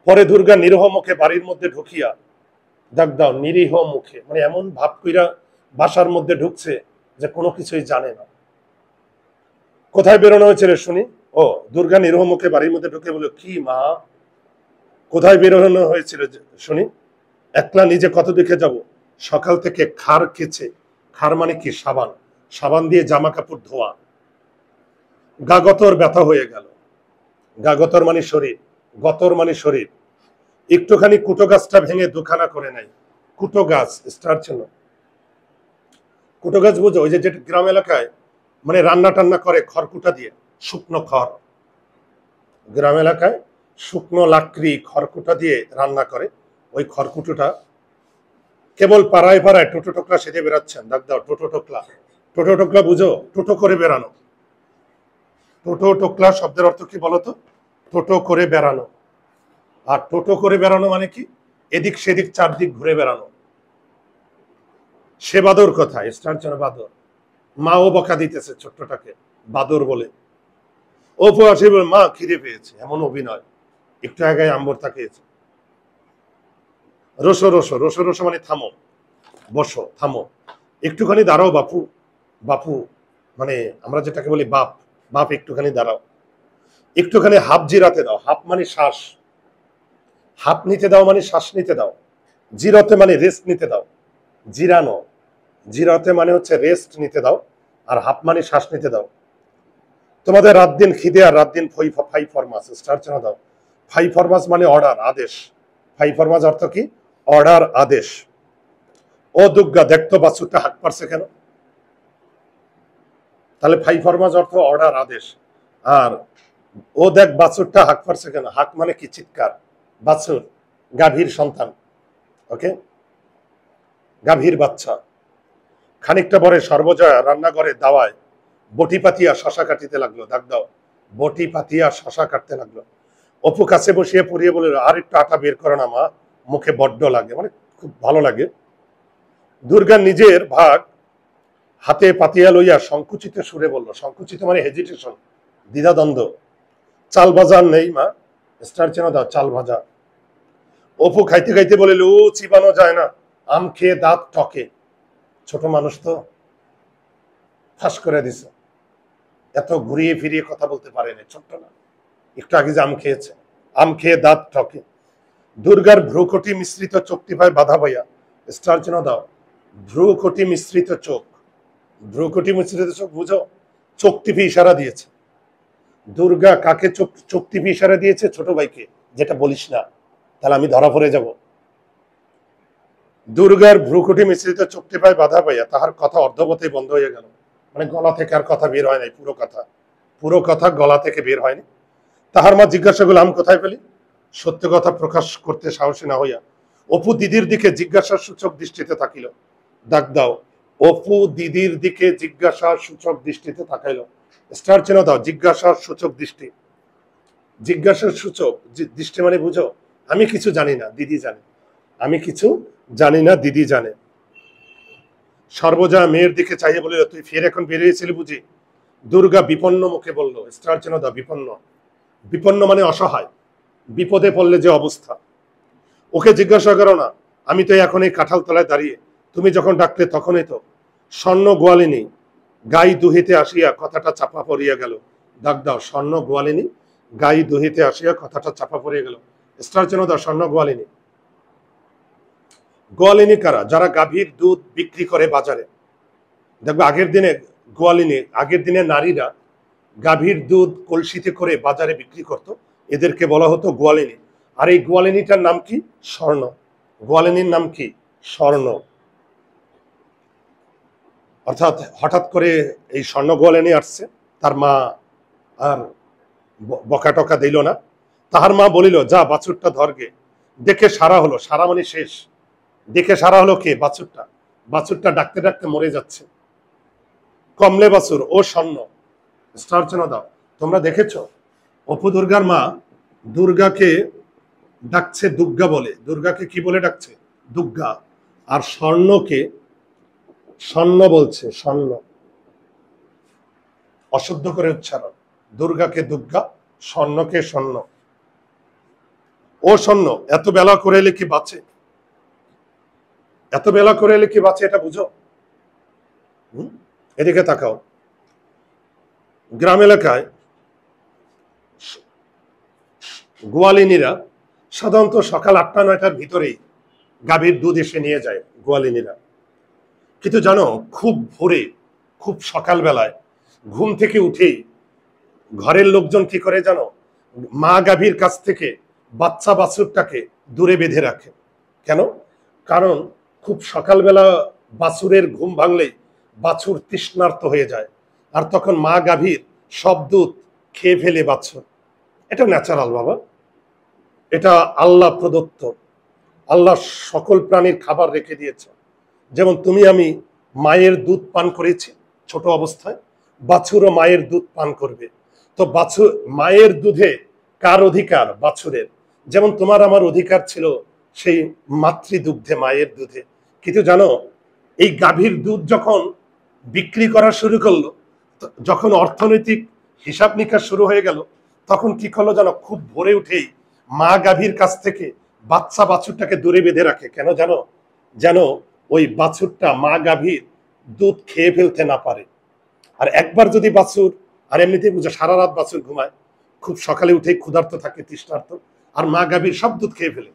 পরে দুর্গা নিরহ মুখে বাড়ির মধ্যে ঢুকিয়া, দেখ দাও, নিরীহ মুখে মানে এমন ভাব কইরা বাসার মধ্যে ঢুকছে যে কোনো কিছুই জানে না। কোথায় বেরোনো হয়েছে রে শুনি? ও, দুর্গা নিরহ মুখে বাড়ির মধ্যে ঢুকে বলে, কি মা, কোথায় বেরোনো হয়েছিল শুনি? একলা নিজে কত দিকে যাব? সকাল থেকে খার খেছে। খার মানে কি? সাবান। সাবান দিয়ে জামা কাপড় ধোয়া। গাগতর ব্যথা হয়ে গেল। গাগতর মানে শরীর, গতর মানে শরীর। একটুখানি কুটো গাছটা ভেঙে দুখানা করে নাই। কুটো গাছ, স্টার ছিল। কুটো গাছ বুঝো? ওই যে গ্রাম এলাকায় মানে রান্না টান্না করে খড়কুটা দিয়ে, শুকনো খড়। গ্রাম এলাকায় শুকনো লাকড়ি খড়কুটা দিয়ে রান্না করে, ওই খড়কুটোটা কেবল পাড়ায় পাড়ায় টোটো টোকলা সেজে বেড়াচ্ছেন। ডাক দাও টোটো টোকলা। টোটো টোকলা বুঝো? টোটো করে বেড়ানো। টোটো টোকলা শব্দের অর্থ কি বলতো? টোটো করে বেড়ানো। আর টোটো করে বেড়ানো মানে কি? এদিক সেদিক চারদিক ঘুরে বেড়ানো। সে বাদর কোথায়? স্টার যেন বাদর। মাও বকা দিতেছে ছোট্টটাকে বাদর বলে। অপু আসে বলে মা খিদে পেয়েছে, এমন অভিনয়। একটু আগে আম্বর তাকিয়েছে। রসো রসো রসো রসো মানে থামো, বসো, থামো, একটুখানি দাঁড়াও বাপু। বাপু মানে আমরা যেটাকে বলি বাপ। বাপ একটুখানি দাঁড়াও, একটুখানি হাফ জিরাতে দাও। হাফ মানে শ্বাস, হাফ নিতে দাও মানে শ্বাস নিতে দাও। জিরাতে মানে রেস্ট নিতে দাও। জিরানো, জিরাতে মানে হচ্ছে রেস্ট নিতে দাও, আর হাফ মানে শ্বাস নিতে দাও। তোমাদের রাত দিন খিদে আর রাত দিন ফাই ফরমাস। স্টার চেনা দাও। ফাই ফরমাস মানে অর্ডার, আদেশ। ফাই ফরমাস অর্থ কি? অর্ডার, আদেশ। ও দুর্গা দেখতো বাছুরটা হাঁক পারছে কেন? তাহলে ফাই ফরমাস অর্থ অর্ডার, আদেশ। আর ও দেখ বাছুরটা হাঁক পারছে কেন? হাঁক মানে কি? চিৎকার। বাছুর গাভীর সন্তান, ওকে, গাভীর বাচ্চা। খানিকটা পরে সর্বজয়া রান্নাঘরে দাওয়ায় বটি পাতিয়া শশা কাটিতে লাগলো। ডাক দাও বটি পাতিয়া শশা কাটতে লাগলো। অপু কাছে বসিয়ে পড়িয়ে বলে আর একটু আটা বের করো না মা, মুখে বড্ড লাগে, মানে খুব ভালো লাগে। দুর্গা নিজের ভাগ হাতে পাতিয়া লইয়া সংকুচিত সুরে বলল। সংকুচিত মানে হেজিটেশন, দ্বিধাদ্বন্দ্ব। চাল ভাজা নেই মা? স্টার চেনা দাও চাল ভাজা। অপু খাইতে খাইতে বলিল ও চিবানো যায় না, আম খেয়ে দাঁত টকে। ছোট মানুষ তো ফাঁস করে দিছে, এত ঘুরিয়ে ফিরিয়ে কথা বলতে পারেনি, ছোট্ট না। একটু আগে যে আম খেয়েছে, আম খেয়ে দাঁত ঠকে। দুর্গার ভ্রুকটি মিশ্রিত চোখটি পায় বাধা পাইয়া। স্টার চিহ্ন দাও ভ্রুকটি মিশ্রিত চোখ। ভ্রুকটি মিশ্রিত চোখ বুঝো? চোখ টিপে ইশারা দিয়েছে। দুর্গা কাকে চোখ টিপে ইশারা দিয়েছে? ছোট ভাইকে। যেটা বলিস না, তাহলে আমি ধরা পড়ে যাব। দুর্গার ভ্রুকুটি মিশ্রিত চোখটি পায় বাধা পাইয়া তাহার কথা অর্ধপথে বন্ধ হয়ে গেল। মানে গলা থেকে আর কথা বের হয় নাই, পুরো কথা গলা থেকে বের হয়নি। তাহার মা জিজ্ঞাসা করল আম কোথায় পেলি? সত্য কথা প্রকাশ করতে সাহসী না হইয়া অপু দিদির দিকে জিজ্ঞাসার সূচক দৃষ্টিতে তাকিল। ডাক দাও অপু দিদির দিকে জিজ্ঞাসার সূচক দৃষ্টিতে তাকাইল। স্টার চিহ্ন দাও জিজ্ঞাসার সূচক দৃষ্টি। জিজ্ঞাসার সূচক দৃষ্টি মানে বুঝো? আমি কিছু জানি না, দিদি জানে। আমি কিছু জানি না, দিদি জানে। সর্বজয়া মেয়ের দিকে চাইয়ে বলিল তুই ফের এখন বেরিয়েছিলি বুঝি? দুর্গা বিপন্ন মুখে বলল। স্টার চিহ্ন দাও বিপন্ন। বিপন্ন মানে অসহায়, বিপদে পড়লে যে অবস্থা। ওকে জিজ্ঞাসা করো না, আমি তো এখন এই কাঁঠাল তলায় দাঁড়িয়ে, তুমি যখন ডাকলে তখনই তো। স্বর্ণ গোয়ালিনী গাই দুহিতে আসিয়া কথাটা চাপা পড়িয়া গেল। ডাক দাও স্বর্ণ গোয়ালিনী গাই দুহিতে আসিয়া কথাটা চাপা পড়িয়া গেল। স্টার চিহ্ন দাও স্বর্ণ গোয়ালিনী। গোয়ালিনী কারা? যারা গাভীর দুধ বিক্রি করে বাজারে। দেখবে আগের দিনে গোয়ালিনী, আগের দিনে নারীরা গাভীর দুধ কলসিতে করে বাজারে বিক্রি করত, এদেরকে বলা হতো গোয়ালিনী। আর এই গোয়ালিনীটার নাম কি? স্বর্ণ। গোয়ালিনীর নাম কি? স্বর্ণ। অর্থাৎ হঠাৎ করে এই স্বর্ণ গোয়ালিনী আসছে, তার মা আর বকা টকা দিল না। তাহার মা বলিল যা বাছুরটা ধরগে। দেখে সারা হলো, সারা মানে শেষ। দেখে সারা হলো কে? বাছুরটা। বাছুরটা ডাকতে ডাকতে মরে যাচ্ছে। কমলে বাছুর ও স্বর্ণ। স্টার চিহ্ন দাও। তোমরা দেখেছ অপু দুর্গার মা দুর্গাকে ডাকছে দুর্গা বলে। দুর্গাকে কি বলে ডাকছে? দুর্গা। আর স্বর্ণকে স্বর্ণ বলছে, স্বর্ণ। অশুদ্ধ করে উচ্চারণ। দুর্গাকে দুর্গা, স্বর্ণকে স্বর্ণ। ও স্বর্ণ এত বেলা করে এলে কি বাঁচে? এত বেলা করে এলে কি বাঁচে এটা বুঝো? এদিকে তাকাও। গ্রাম এলাকায় গোয়ালিনীরা সাধারণত সকাল 8টা-9টার ভিতরেই গাভীর দুধ এসে নিয়ে যায় গোয়ালিনীরা। কিন্তু জানো খুব ভোরে, খুব সকালবেলায় ঘুম থেকে উঠেই ঘরের লোকজন কি করে জানো? মা গাভীর কাছ থেকে বাচ্চা বাছুরটাকে দূরে বেঁধে রাখে। কেন? কারণ খুব সকালবেলা বাছুরের ঘুম ভাঙলেই বাছুর তৃষ্ণার্ত হয়ে যায়, আর তখন মা গাভীর সব দুধ খেয়ে ফেলে বাছুর। এটা ন্যাচারাল বাবা, এটা আল্লাহ প্রদত্ত। আল্লাহ সকল প্রাণীর খাবার রেখে দিয়েছে। যেমন তুমি আমি মায়ের দুধ পান করেছি ছোট অবস্থায়, বাছুরও মায়ের দুধ পান করবে। তো বাছুর মায়ের দুধে কার অধিকার? বাছুরের। যেমন তোমার আমার অধিকার ছিল সেই মাতৃদুগ্ধে, মায়ের দুধে। কিন্তু জানো, এই গাভীর দুধ যখন বিক্রি করা শুরু করলো, যখন অর্থনৈতিক হিসাব নিকাশ শুরু হয়ে গেল, তখন কি করলো জানো? খুব ভোরে উঠেই মা গাভীর কাছ থেকে বাচ্চা বাছুরটাকে দূরে বেঁধে রাখে। কেন জানো? যেন ওই বাছুরটা মা গাভীর দুধ খেয়ে ফেলতে না পারে। আর একবার যদি বাছুর, আর এমনিতেই বুঝে সারা রাত বাছুর ঘুমায়, খুব সকালে উঠেই ক্ষুধার্ত থাকে, তৃষ্ণার্ত, আর মা গাভীর সব দুধ খেয়ে ফেলে,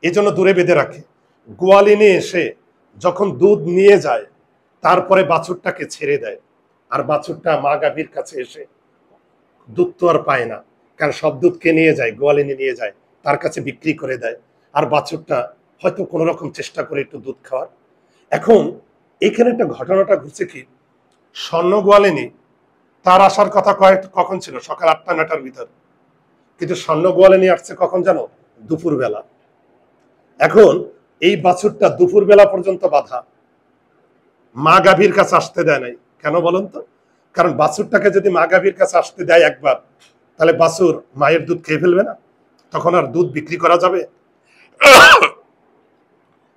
এই জন্য দূরে বেঁধে রাখে। গোয়ালিনী এসে যখন দুধ নিয়ে যায়, তারপরে বাছুরটাকে ছেড়ে দেয়। আর বাছুরটা মা গাভীর কাছে এসে দুধ তো আর পায় না, কারণ সব দুধ কে নিয়ে যায়? গোয়ালিনী নিয়ে যায়, তার কাছে বিক্রি করে দেয়। আর বাছুরটা হয়তো কোনো রকম চেষ্টা করে একটু দুধ খাওয়ার। এখন এখানে একটা ঘটনাটা ঘটছে কি, স্বর্ণ গোয়ালিনী তার আসার কথা কখন ছিল? সকাল 8টা-9টার ভিতর। কিন্তু স্বর্ণ গোয়ালিনী আসছে কখন জানো? দুপুর বেলা। এখন এই বাছুরটা দুপুর বেলা পর্যন্ত বাধা, মা গাভীর কাছে আসতে দেয় নাই। কেন বলুন তো? কারণ বাছুরটাকে যদি মা গাভীর কাছে আসতে দেয় একবার, তাহলে বাছুর মায়ের দুধ খেয়ে ফেলবে না, তখন আর দুধ বিক্রি করা যাবে?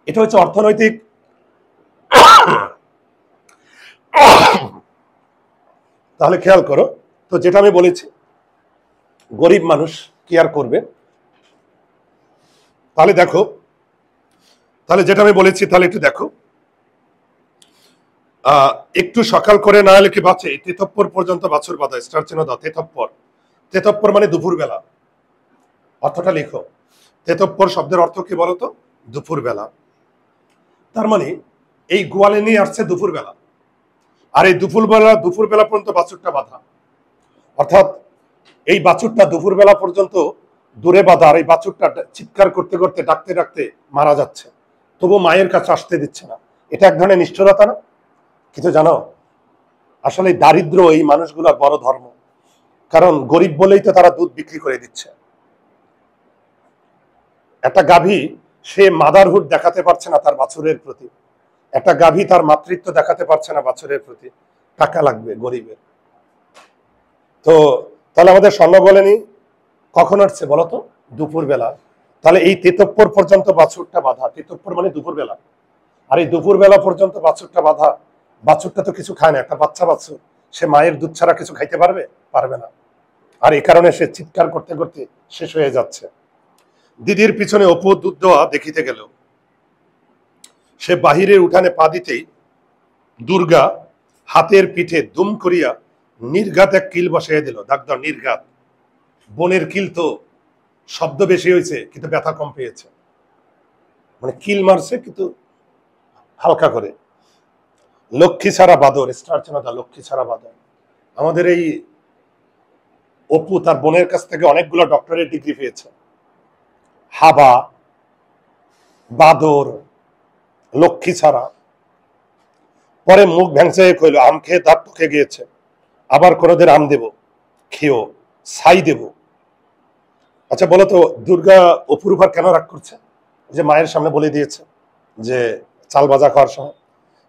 এটা হচ্ছে অর্থনৈতিক। তাহলে খেয়াল করো তো, যেটা আমি বলেছি, গরিব মানুষ কি আর করবে? তাহলে দেখো, তাহলে যেটা আমি বলেছি, তাহলে একটু দেখো, একটু সকাল করে না এলে কি বাঁচে? তেতপ্পর পর্যন্ত বাছুর বাঁধা, স্টার চিহ্ন দাও। তেতপ্পর, তেতপ্পর মানে দুপুর বেলা। অর্থটা লিখো। তেতপ্পর শব্দের অর্থ কি বলতো? দুপুর বেলা। তার মানে এই গোয়ালিনী আসছে দুপুর বেলা, আর এই দুপুর বেলা পর্যন্ত বাছুরটা বাঁধা। অর্থাৎ এই বাছুরটা দুপুর বেলা পর্যন্ত দূরে বাঁধা, আর এই বাছুরটা চিৎকার করতে করতে, ডাকতে ডাকতে মারা যাচ্ছে, তবু মায়ের কাছে আসতে দিচ্ছে না। এটা এক ধরনের নিষ্ঠুরতা না? কিন্তু জানো, আসলে দারিদ্র এই মানুষগুলোর বড় ধর্ম। কারণ গরিব বলেই তো তারা দুধ বিক্রি করে দিচ্ছে। একটা গাভী, সে মাদারহুড দেখাতে পারছে না তার বাছুরের প্রতি, একটা গাভী তার মাতৃত্ব দেখাতে পারছে না বাছুরের প্রতি, টাকা লাগবে গরিবের। তো তাহলে আমাদের স্বর্ণ বলেনি কখন আসছে বলতো? দুপুর বেলা। তাহলে এই তেতপ্পর পর্যন্ত বাছুরটা বাঁধা, তেতপ্পর মানে দুপুর বেলা, আর এই দুপুর বেলা পর্যন্ত বাছুরটা বাঁধা। বাছুরটা তো কিছু খায় না, একটা বাচ্চা বাছুর, সে মায়ের দুধ ছাড়া কিছু খাইতে পারবে? পারবে না। আর এই কারণে সে চিৎকার করতে করতে শেষ হয়ে যাচ্ছে। দিদির পিছনে অপু দুধ দেওয়া দেখিতে গেল। সে বাহিরের উঠানে পা দিতেই দুর্গা হাতের পিঠে দুম করিয়া নির্ঘাত এক কিল বসাইয়া দিল। দাগ নির্ঘাত, বনের কিল তো শব্দ বেশি হয়েছে কিন্তু ব্যথা কম পেয়েছে, মানে কিল মারছে কিন্তু হালকা করে। লক্ষ্মী ছাড়া বাদর, স্টার চেনাদা, লক্ষ্মী ছাড়া বাদর। আমাদের এই অপু তার বোনের কাছ থেকে অনেকগুলো ডক্টরেট ডিগ্রি পেয়েছে। হাবা, বাদর, লক্ষ্মী ছাড়া। পরে মুখ ভ্যাংসে কইল, আম খেয়ে দাঁত পকে গিয়েছে, আবার কোনোদিন আম দেব, খেয়েও ছাই দেব। আচ্ছা বলো তো, দুর্গা অপুর উপর কেন রাগ করছে? যে মায়ের সামনে বলে দিয়েছে যে চাল ভাজা খাওয়ার সময়,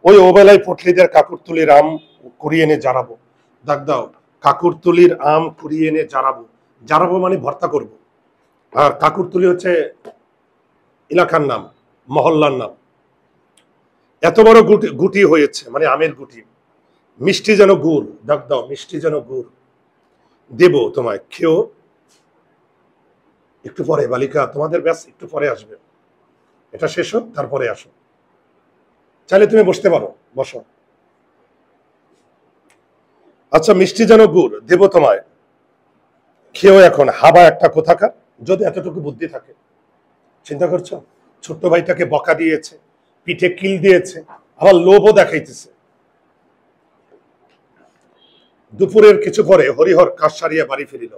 ওই ওবেলায় পটলিদের কাকুরতুলির আম কুড়িয়ে এনে জারাবো। দাগ দাও, কাকুরতুলির আম কুড়িয়ে এনে জারাবো। জারাবো মানে ভর্তা করব। আর কাকুরতুলি হচ্ছে এলাকার নাম, মহল্লার নাম। এত বড় গুটি হয়েছে, মানে আমের গুটি, মিষ্টি যেন গুড়। দাগ দাও, মিষ্টি যেন গুড় দেব তোমায়, খেও। একটু পরে বালিকা, তোমাদের ব্যাস একটু পরে আসবে, এটা শেষ হোক তারপরে আসো। চাইলে তুমি বসতে পারো, বসো। আচ্ছা, মিষ্টি যেন গুড় দেব তোমায়, খেও এখন। হাবা একটা কোথাকার, যদি এতটুকু বুদ্ধি থাকে। চিন্তা করছো, ছোট্ট ভাইটাকে বকা দিয়েছে, পিঠে কিল দিয়েছে, আবার লোভও দেখাইতেছে। দুপুরের কিছু পরে হরিহর কাজ সারিয়া বাড়ি ফিরিল।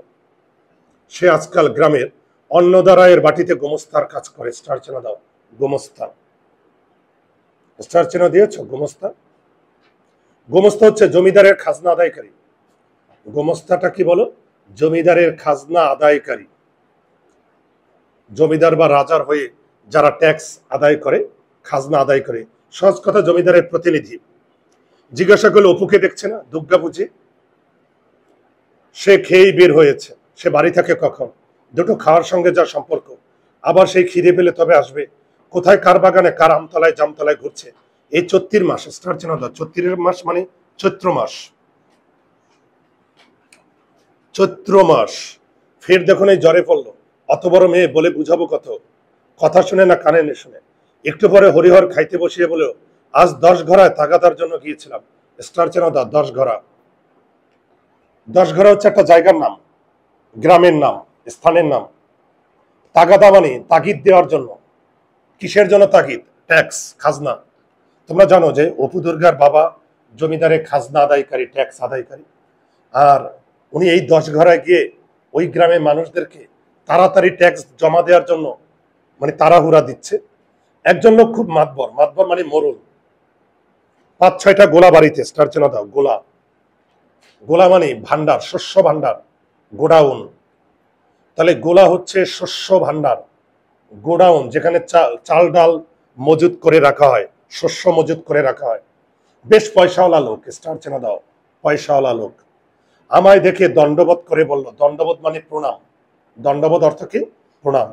সে আজকাল গ্রামের অন্নদারায়ের বাটিতে গোমস্তার কাজ করে। স্টার চেনা দাও, গোমস্তা। স্টার চেনা দিয়েছ? গোমস্তা, গোমস্তা হচ্ছে জমিদারের খাজনা আদায়কারী। গোমস্তাটা কি বলো? জমিদারের খাজনা আদায়কারী। জমিদার বা রাজার হয়ে যারা ট্যাক্স আদায় করে, খাজনা আদায় করে। সহজ কথা, জমিদারের প্রতিনিধি। জিজ্ঞাসা করলে অপুকে দেখছে না, দুর্গা বুঝে সে খেয়েই বের হয়েছে। সে বাড়ি থাকে কখন? দুটো খাওয়ার সঙ্গে যা সম্পর্ক। আবার সেই খিদে পেলে তবে আসবে। কোথায় কার বাগানে কার আমতলায় জামতলায় ঘুরছে। এই 34 মাস, স্টার চেনা দাও, 34 মাস মানে চৈত্র মাস। চৈত্র মাস। ফের দেখুন এই জ্বরে পড়লো। অত বড় মেয়ে বলে বুঝাবো কত? কথা শুনে না কানে নে শুনে। একটু পরে হরিহর খাইতে বসিয়ে বলে, আজ 10 ঘরায় তাগাদার জন্য গিয়েছিলাম। স্টার চেনা দাও, 10 ঘরা। 10 ঘরা হচ্ছে একটা জায়গার নাম, গ্রামের নাম, স্থানের নাম। তাগাদা মানে তাগিদ দেওয়ার জন্য। কিসের জন্য তাগিদ? ট্যাক্স, খাজনা। তোমরা জানো যে অপু দুর্গার বাবা জমিদারের খাজনা আদায়কারী, ট্যাক্স আদায়কারী। আর উনি এই 10 ঘরায় গিয়ে ওই গ্রামের মানুষদেরকে তাড়াতাড়ি ট্যাক্স জমা দেওয়ার জন্য মানে তাড়াহুড়া দিচ্ছে। একজন লোক খুব মাতবর, মাতবর মানে মরুল। 5-6টা গোলা বাড়িতে, স্টার চেনা দাও, গোলা। গোলা মানে ভান্ডার, শস্য ভান্ডার, গোডাউন। তাহলে গোলা হচ্ছে শস্য ভান্ডার, গোডাউন, যেখানে চাল ডাল মজুত করে রাখা হয়, শস্য মজুত করে রাখা হয়। বেশ পয়সাওয়ালা লোক, স্টার চেনা দাও, পয়সাওয়ালা লোক। আমায় দেখে দণ্ডবোধ করে বলল, দণ্ডবোধ মানে প্রণাম। দণ্ডবোধ অর্থ কি? প্রণাম।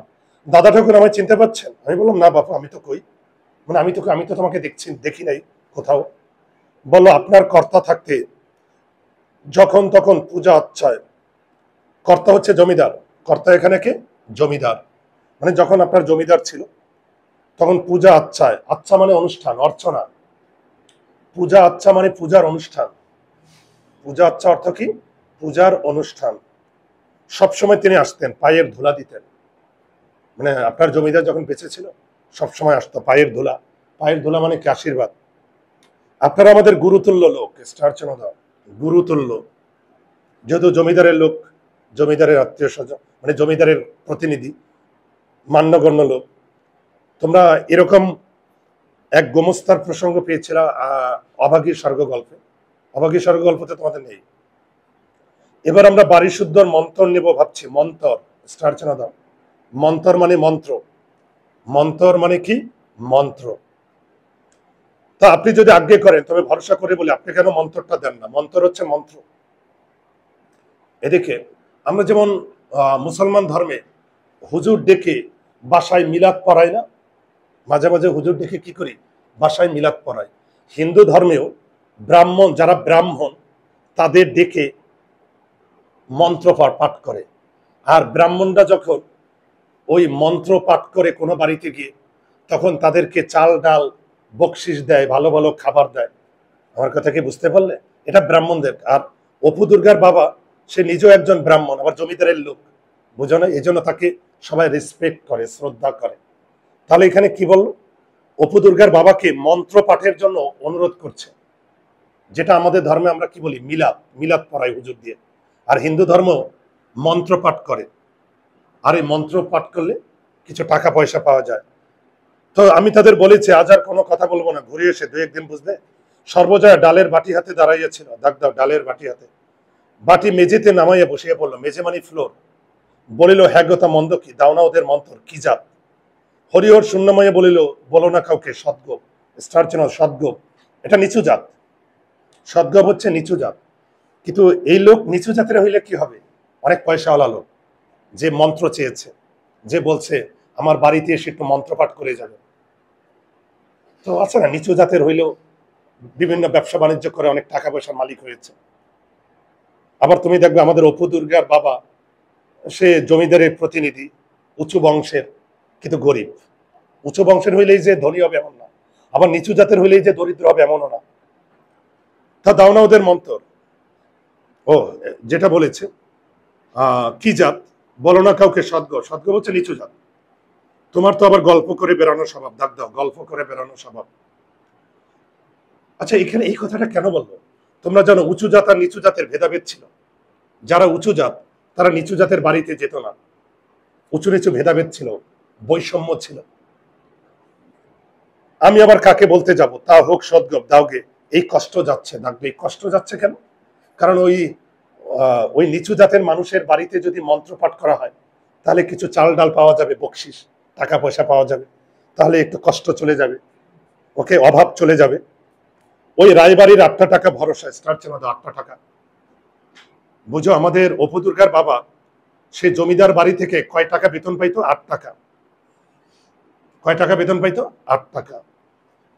দাদা ঠাকুর আমায় চিনতে পারছেন? আমি বললাম, না বাপু, আমি তো কই, মানে আমি তো তোমাকে দেখি নাই কোথাও। বললো, আপনার কর্তা থাকতে যখন তখন পূজা আচ্ছায়। কর্তা হচ্ছে জমিদার, কর্তা এখানে কে? জমিদার। মানে যখন আপনার জমিদার ছিল তখন পূজা আচ্ছায়, আচ্ছা মানে অনুষ্ঠান, অর্চনা। পূজা আচ্ছা মানে পূজার অনুষ্ঠান। পূজা আচ্ছা অর্থ কি? পূজার অনুষ্ঠান। সবসময় তিনি আসতেন, পায়ের ধুলা দিতেন। মানে আপনার জমিদার যখন বেঁচে ছিল সবসময় আসতো, পায়ের ধুলা। পায়ের ধুলা মানে কি? আশীর্বাদ। আপনারা আমাদের গুরুতুল্য লোক, স্টার চেনা দাও, গুরুতুল্য। যেহেতু জমিদারের লোক, জমিদারের আত্মীয় স্বজন, মানে জমিদারের প্রতিনিধি, মান্যগণ্য লোক। তোমরা এরকম এক গোমস্তার প্রসঙ্গ পেয়েছিল অভাগী স্বর্গ গল্পে। অভাগী স্বর্গ গল্পতে তোমাদের নেই। এবার আমরা বাড়ি শুদ্ধর মন্তর নেব ভাবছি। মন্তর, স্টার চেনা দাও। মন্তর মানে মন্ত্র। মন্তর মানে কি? মন্ত্র। তা আপনি যদি আজ্ঞে করেন তবে ভরসা করে বলি, আপনি কেন মন্ত্রটা দেন না? মন্তর হচ্ছে মন্ত্র। এদিকে আমরা যেমন মুসলমান ধর্মে হুজুর ডেকে বাসায় মিলাদ পড়াই না? মাঝে মাঝে হুজুর ডেকে কি করি? বাসায় মিলাদ পড়াই। হিন্দু ধর্মেও ব্রাহ্মণ, যারা ব্রাহ্মণ তাদের ডেকে মন্ত্র পাঠ করে। আর ব্রাহ্মণরা যখন ওই মন্ত্র পাঠ করে কোনো বাড়িতে গিয়ে, তখন তাদেরকে চাল ডাল বকশিস দেয়, ভালো ভালো খাবার দেয়। আমার কথা কি বুঝতে পারলে? এটা ব্রাহ্মণদের। আর অপু দুর্গার বাবা সে নিজেও একজন ব্রাহ্মণ, আবার জমিদারের লোক, বুঝো না? এই জন্য তাকে সবাই রেসপেক্ট করে, শ্রদ্ধা করে। তাহলে এখানে কি বললো? অপু দুর্গার বাবাকে মন্ত্র পাঠের জন্য অনুরোধ করছে, যেটা আমাদের ধর্মে আমরা কি বলি? মিলাদ। মিলাদ পড়াই হুজুর দিয়ে। আর হিন্দু ধর্ম মন্ত্র পাঠ করে। আর এই মন্ত্র পাঠ করলে কিছু টাকা পয়সা পাওয়া যায়। তো আমি তাদের বলেছি, আজ আর কোনো কথা বলবো না, ঘুরে এসে 2-1 দিন বুঝলে। সর্বজয়া ডালের বাটি হাতে দাঁড়াইয়াছিল, দাগ দাও, ডালের বাটি হাতে। বাটি মেঝেতে নামাইয়া বসিয়া পড়লো। মেঝে মানে ফ্লোর। বলিল, হ্যাঁ গো, তা মন্দ কি? দাও না ওদের মন্ত্র, কি জাত? হরিহর শূন্যময়ে বলিল, বলো না কাউকে, সদ্গোপ। স্টার চেনাল, সদ্গোপ এটা নিচু জাত। সদ্গোপ হচ্ছে নিচু জাত। কিন্তু এই লোক নিচু জাতের হইলে কি হবে? অনেক পয়সাওয়ালা লোক, যে মন্ত্র চেয়েছে, যে বলছে আমার বাড়িতে এসে একটু মন্ত্র পাঠ করে যাবে। তো আছে না, নিচু জাতের হইলেও বিভিন্ন ব্যবসা বাণিজ্য করে অনেক টাকা পয়সার মালিক হয়েছে। আবার তুমি দেখবে আমাদের অপু দুর্গার বাবা, সে জমিদারের প্রতিনিধি, উঁচু বংশের, কিন্তু গরিব। উঁচু বংশের হইলেই যে ধনী হবে এমন না, আবার নিচু জাতের হইলেই যে দরিদ্র হবে এমনও না। তা দাও না ওদের মন্ত্র। ও যেটা বলেছে কি জাত? বলো না কাউকে, সদ্গো। সদ্গো হচ্ছে নিচু জাত। তোমার তো আবার গল্প করে বেড়ানো স্বভাব, দাগ দাও, গল্প করে বেড়ানো স্বভাব। আচ্ছা, এখানে এই কথাটা কেন বলবো? তোমরা জানো উঁচু জাত আর নিচু জাতের ভেদাভেদ ছিল। যারা উঁচু জাত তারা নিচু জাতের বাড়িতে যেত না। উঁচু নিচু ভেদাভেদ ছিল, বৈষম্য ছিল। আমি আবার কাকে বলতে যাব? তা হোক সদ্গব, দাওগে। এই কষ্ট যাচ্ছে, দেখবে এই কষ্ট যাচ্ছে কেন? কারণ ওই নিচু জাতের মানুষের বাড়িতে যদি মন্ত্র পাঠ করা হয়, তাহলে কিছু চাল ডাল পাওয়া যাবে, বকশিস, টাকা পয়সা পাওয়া যাবে। তাহলে একটু কষ্ট চলে যাবে, ওকে, অভাব চলে যাবে। ওই রায়বাড়ির 8টা টাকা ভরসা, স্টার চেনা দাও 8টা টাকা। বুঝো, আমাদের অপু দুর্গার বাবা সে জমিদার বাড়ি থেকে কয় টাকা বেতন পাইতো? 8 টাকা। কয় টাকা বেতন পাইতো? 8 টাকা।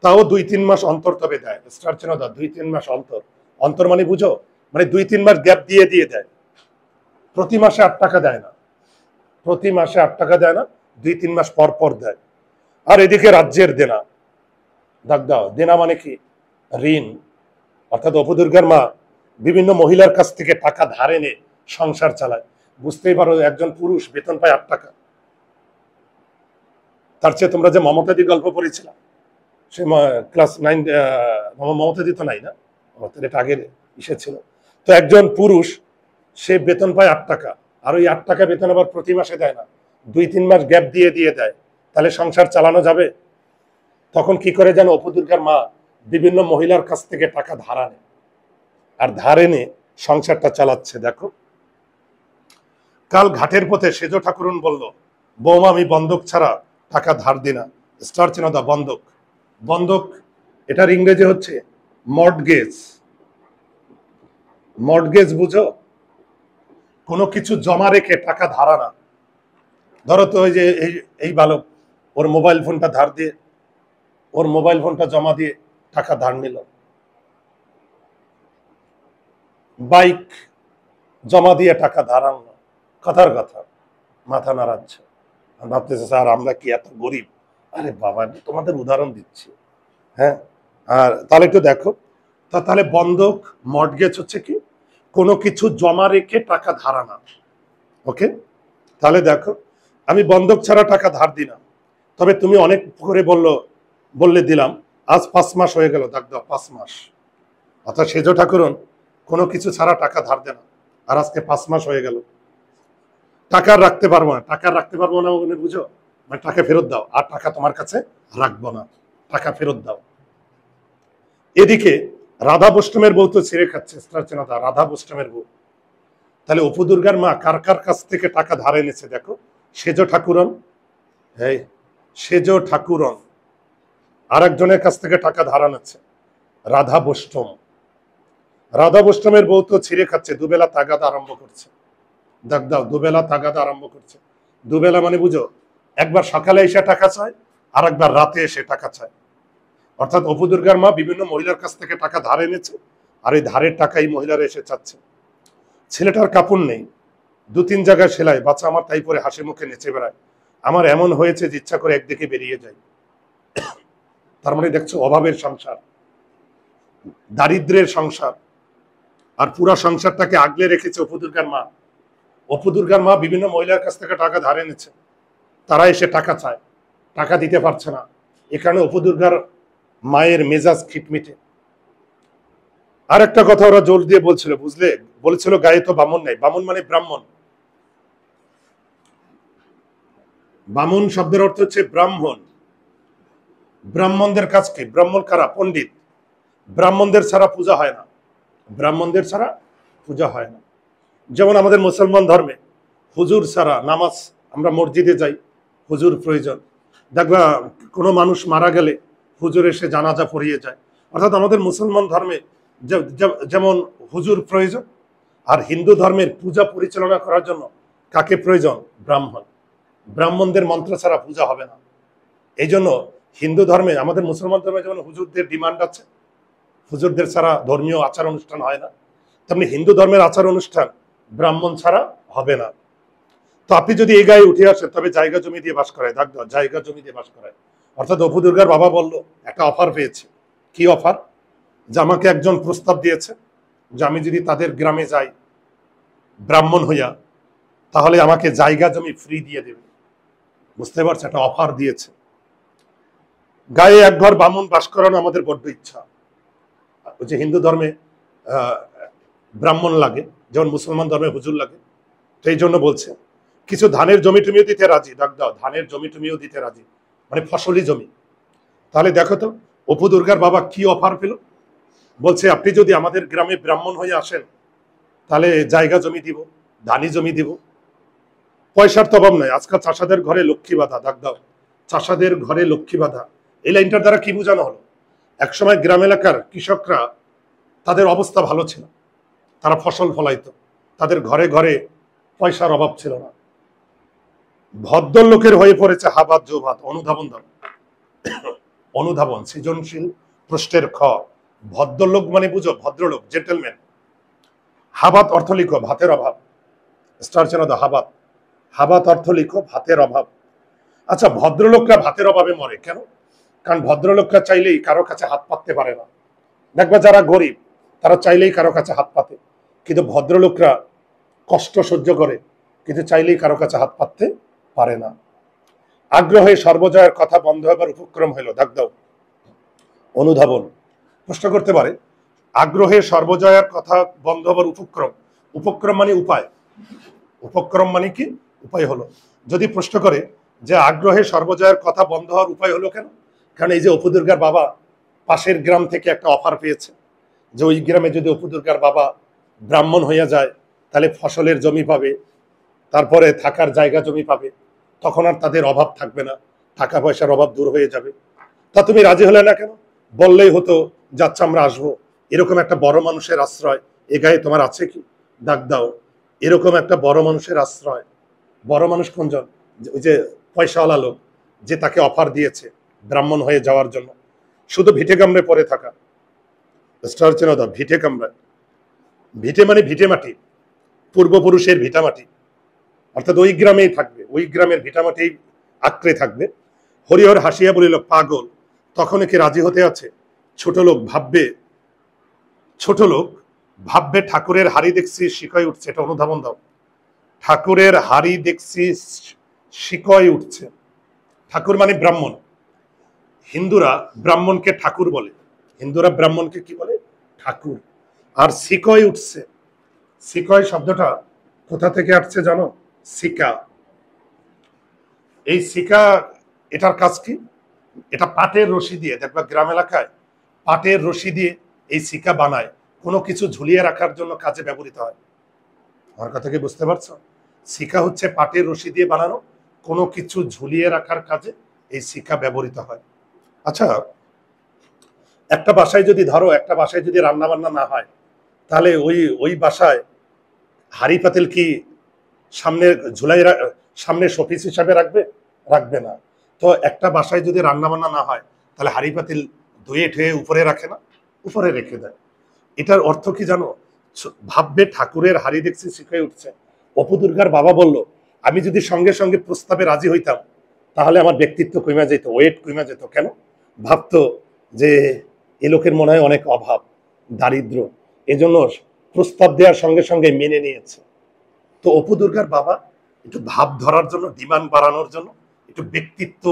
তাও 2-3 মাস অন্তর তবে দেয়, স্টার চেনা দাও 2-3 মাস অন্তর। অন্তর মানে বুঝো, মানে 2-3 মাস গ্যাপ দিয়ে দিয়ে দেয়। প্রতি মাসে 8 টাকা দেয় না, প্রতি মাসে 8 টাকা দেয় না, 2-3 মাস পর পর দেয়। আর এদিকে রাজ্যের দেনা, দাগ দাও। দেনা মানে কি? ঋণ। অর্থাৎ অপু দুর্গার মা বিভিন্ন মহিলার কাছ থেকে টাকা ধার এনে সংসার চালায়। বুঝতেই পারো, একজন পুরুষ বেতন পায় 8 টাকা। তার চেয়ে তোমরা যে মমতাদি গল্প পড়েছিলাম, সে ক্লাস 9 মমতাদি তো নাই না, এটা আগের ইসে ছিল। তো একজন পুরুষ সে বেতন পায় 8 টাকা, আর ওই 8 টাকা বেতন আবার প্রতি মাসে দেয় না, 2-3 মাস গ্যাপ দিয়ে দিয়ে দেয়। তাহলে সংসার চালানো যাবে? তখন কি করে যেন অপু দুর্গার মা বিভিন্ন মহিলার কাছ থেকে টাকা ধার আনে, আর ধার এনে সংসারটা চালাচ্ছে। দেখো, কাল ঘাটের পথে সেজ ঠাকুরন বলল, বৌমা আমি বন্ধক ছাড়া টাকা ধার দি না। স্টার চেনা দা, বন্ধক। বন্ধক এটার ইংরেজি হচ্ছে মর্টগেজ। মর্টগেজ বুঝো? কোনো কিছু জমা রেখে টাকা ধার আনা। ধরো তো ওই যে এই বালক ওর মোবাইল ফোনটা ধার দিয়ে, ওর মোবাইল ফোনটা জমা দিয়ে টাকা ধার নিল। বাইক জমা দিয়ে টাকা ধার আনলো। কথার কথা, মাথা নাড়াচ্ছে, ভাবতেছে স্যার আমরা কি এত গরিব? আরে বাবা, তোমাদের উদাহরণ দিচ্ছি। হ্যাঁ, আর তাহলে একটু দেখো, তাহলে বন্ধক মর্টগেজ হচ্ছে কি? কোনো কিছু জমা রেখে টাকা ধার আনা। ওকে, তাহলে দেখো, আমি বন্ধক ছাড়া টাকা ধার দিই না, তবে তুমি অনেক করে বললে দিলাম। আজ 5 মাস হয়ে গেল, দাগ দাও 5 মাস। অর্থাৎ সেজ ঠাকুরন কোনো কিছু ছাড়া টাকা ধার দেয় না, আর আজকে 5 মাস হয়ে গেল। টাকা রাখতে পারবো না, টাকা রাখতে পারবো না মানে বুঝো, মানে টাকা ফেরত দাও, আর টাকা তোমার কাছে রাখবো না, টাকা ফেরত দাও। এদিকে রাধা বৈষ্ণবের বউ তো ছিঁড়ে খাচ্ছে, রাধা বৈষ্ণবের বউ। তাহলে অপু দুর্গার মা কার কার কাছ থেকে টাকা ধার এনেছে? দেখো, সেজ ঠাকুরন, এই সেজ ঠাকুরন আর একজনের কাছ থেকে টাকা ধার আনাচ্ছে, রাধা বৈষ্ণব। রাধা বৈষ্ণবের বউ তো ছিঁড়ে খাচ্ছে, দুবেলা তাগাদা আরম্ভ করছে। দেখ দাও, দুবেলা তাগাদা আরম্ভ করছে। দুবেলা মানে বুঝো, একবার সকালে এসে টাকা চায়, আর একবার রাতে এসে টাকা চায়। অর্থাৎ অপু দুর্গার মা বিভিন্ন মহিলার কাছ থেকে টাকা ধার এনেছে, আর এই ধারের টাকাই মহিলারা এসে চাচ্ছে। ছেলেটার কাপড় নেই, 2-3 জায়গায় সেলাই, বাচ্চা আমার তাই পরে হাসি মুখে নেচে বেড়ায়। আমার এমন হয়েছে যে ইচ্ছা করে একদিকে বেরিয়ে যায়। তার মানে দেখছো, অভাবের সংসার, দারিদ্রের সংসার, আর পুরা সংসারটাকে আগলে রেখেছে অপু দুর্গার মা। অপু দুর্গার মা বিভিন্ন মহিলার কাছ থেকে টাকা ধার এনেছে, তারা এসে টাকা চায়, টাকা দিতে পারছে না। এখানে অপু দুর্গার মায়ের মেজাজ খিটমিটে। আর একটা কথা ওরা জোর দিয়ে বলছিল, বুঝলে, বলেছিল গায়ে তো বামুন নেই। বামুন মানে ব্রাহ্মণ। বামুন শব্দের অর্থ হচ্ছে ব্রাহ্মণ। ব্রাহ্মণদের কাজ কি? ব্রাহ্মণ কারা? পণ্ডিত। ব্রাহ্মণদের ছাড়া পূজা হয় না, ব্রাহ্মণদের ছাড়া পূজা হয় না। যেমন আমাদের মুসলমান ধর্মে হুজুর ছাড়া নামাজ, আমরা মসজিদে যাই, হুজুর প্রয়োজন। দেখবা কোনো মানুষ মারা গেলে হুজুর এসে জানাজা পড়িয়ে যায়। অর্থাৎ আমাদের মুসলমান ধর্মে যেমন হুজুর প্রয়োজন, আর হিন্দু ধর্মের পূজা পরিচালনা করার জন্য কাকে প্রয়োজন? ব্রাহ্মণ। ব্রাহ্মণদের মন্ত্র ছাড়া পূজা হবে না। এই জন্য হিন্দু ধর্মে, আমাদের মুসলমান ধর্মে যেমন হুজুরদের ডিমান্ড আছে, হুজুরদের ছাড়া ধর্মীয় আচার অনুষ্ঠান হয় না, তেমনি হিন্দু ধর্মের আচার অনুষ্ঠান ব্রাহ্মণ ছাড়া হবে না। তো আপনি যদি এই গায়ে উঠে আসেন, তবে জায়গা জমি দিয়ে বাস করায়, দাগ দাও, জায়গা জমি দিয়ে বাস করায়। অর্থাৎ অপু দুর্গার বাবা বলল, একটা অফার পেয়েছে। কি অফার? যে আমাকে একজন প্রস্তাব দিয়েছে যে আমি যদি তাদের গ্রামে যাই ব্রাহ্মণ হইয়া, তাহলে আমাকে জায়গা জমি ফ্রি দিয়ে দেবে। বুঝতে পারছে, একটা অফার দিয়েছে। গায়ে এক ঘর বামুন বাস করানো আমাদের বড্ড ইচ্ছা। ওই যে হিন্দু ধর্মে ব্রাহ্মণ লাগে, যেমন মুসলমান ধর্মে হুজুর লাগে। সেই জন্য বলছে কিছু ধানের জমি টুমিও দিতে রাজি, ডাক দাও, ধানের জমি টুমিও দিতে রাজি, মানে ফসলি জমি। তাহলে দেখো তো অপু দুর্গার বাবা কি অফার পেল। বলছে আপনি যদি আমাদের গ্রামে ব্রাহ্মণ হয়ে আসেন, তাহলে জায়গা জমি দিব, ধানি জমি দিব। পয়সার তো অভাব নাই, আজকাল চাষাদের ঘরে লক্ষ্মী বাধা, ডাক দাও, চাষাদের ঘরে লক্ষ্মী বাঁধা, এই লাইনটার দ্বারা কি বোঝানো হলো? একসময় গ্রাম এলাকার কৃষকরা তাদের অবস্থা ভালো ছিল, তারা ফসল ফলাইতো, তাদের ঘরে ঘরে পয়সার অভাব ছিল না। ভদ্রলোকের হয়ে পড়েছে হাবাত জোভাত। অনুধাবন দাও, অনুধাবন সৃজনশীল প্রশ্নের খ। ভদ্রলোক মানে বুঝো ভদ্রলোক, জেন্টেলম্যান। হাবাত অর্থ লিখো ভাতের অভাব। স্টার চেন দাও, হাবাত, হাবাত অর্থ লিখো ভাতের অভাব। আচ্ছা, ভদ্রলোকরা ভাতের অভাবে মরে কেন? কারণ ভদ্রলোকরা চাইলেই কারো কাছে হাত পাততে পারে না। দেখবা যারা গরিব তারা চাইলেই কারো কাছে হাত পাতে, কিন্তু ভদ্রলোকরা কষ্ট সহ্য করে কিন্তু চাইলেই কারো কাছে হাত পাততে পারে না। আগ্রহে সর্বজয়ের কথা বন্ধ হবার উপক্রম হইল, দাগ দাও। অনুধাবন প্রশ্ন করতে পারে, আগ্রহে সর্বজয়ের কথা বন্ধ হবার উপক্রম, উপক্রম মানে উপায়, উপক্রম মানে কি উপায় হলো। যদি প্রশ্ন করে যে আগ্রহে সর্বজয়ের কথা বন্ধ হওয়ার উপায় হলো কেন, কারণ এই যে অপু দুর্গার বাবা পাশের গ্রাম থেকে একটা অফার পেয়েছে যে ওই গ্রামে যদি অপু দুর্গার বাবা ব্রাহ্মণ হইয়া যায় তাহলে ফসলের জমি পাবে, তারপরে থাকার জায়গা জমি পাবে, তখন আর তাদের অভাব থাকবে না, টাকা পয়সার অভাব দূর হয়ে যাবে। তা তুমি রাজি হলে না কেন? বললেই হতো যাচ্ছে আমরা আসবো। এরকম একটা বড় মানুষের আশ্রয় এ গায়ে তোমার আছে কি? দাগ দাও, এরকম একটা বড় মানুষের আশ্রয়। বড় মানুষ কোনজন? ওই যে পয়সাওয়ালা লোক যে তাকে অফার দিয়েছে ব্রাহ্মণ হয়ে যাওয়ার জন্য। শুধু ভিটে কামড়ে পড়ে থাকা। স্টার চেন দাও, ভিটে কামড়ায়। ভিটে মানে ভিটে মাটি, পূর্বপুরুষের ভিটা মাটি, অর্থাৎ ওই গ্রামেই থাকবে, ওই গ্রামের ভিটামাটি আঁকড়ে থাকবে। হরিহর হাসিয়া বলিল, পাগল, তখন কি রাজি হতে আছে? ছোট লোক ভাববে, ছোট লোক ভাববে ঠাকুরের হাড়ি দেখছি শিকয় উঠছে। এটা অনুধাবন দাও। ঠাকুরের হাড়ি দেখছি শিকয় উঠছে। ঠাকুর মানে ব্রাহ্মণ। হিন্দুরা ব্রাহ্মণকে ঠাকুর বলে, হিন্দুরা ব্রাহ্মণকে কি বলে? ঠাকুর। আর শিকয় উঠছে, শিকয় শব্দটা কোথা থেকে আসছে জানো? সিকা। এই সিকা, এটার কাজ কি? এটা পাটের রশি দিয়ে, দেখবা গ্রাম এলাকায় পাটের রশি দিয়ে এই সিকা বানায়, কোনো কিছু ঝুলিয়ে রাখার জন্য কাজে ব্যবহৃত হয়। আমার কথা কি বুঝতে পারছো? সিকা হচ্ছে পাটের রশি দিয়ে বানানো, কোনো কিছু ঝুলিয়ে রাখার কাজে এই সিকা ব্যবহৃত হয়। আচ্ছা, একটা বাসায় যদি ধরো, একটা বাসায় যদি রান্না বান্না না হয় তাহলে ওই ওই বাসায় হাড়ি পাতিল কি সামনে ঝুলাই, সামনে শোপিস হিসাবে রাখবে? রাখবে না। তো একটা বাসায় যদি রান্না বান্না না হয় তাহলে হাড়ি পাতিল ধুয়ে ঠুয়ে উপরে রাখে না? উপরে রেখে দেয়। এটার অর্থ কি জানো? ভাববে ঠাকুরের হাড়ি দেখছি শিখে উঠছে। অপু দুর্গার বাবা বলল, আমি যদি সঙ্গে সঙ্গে প্রস্তাবে রাজি হইতাম তাহলে আমার ব্যক্তিত্ব কমে যেত, ওয়েট কমে যেত। কেন? ভাবতো যে এ লোকের মনে হয় অনেক অভাব, দারিদ্র, এজন্য প্রস্তাব দেওয়ার সঙ্গে সঙ্গে মেনে নিয়েছে। তো অপু দুর্গার বাবা একটু ভাব ধরার জন্য, ডিমান্ড বাড়ানোর জন্য, একটু ব্যক্তিত্ব,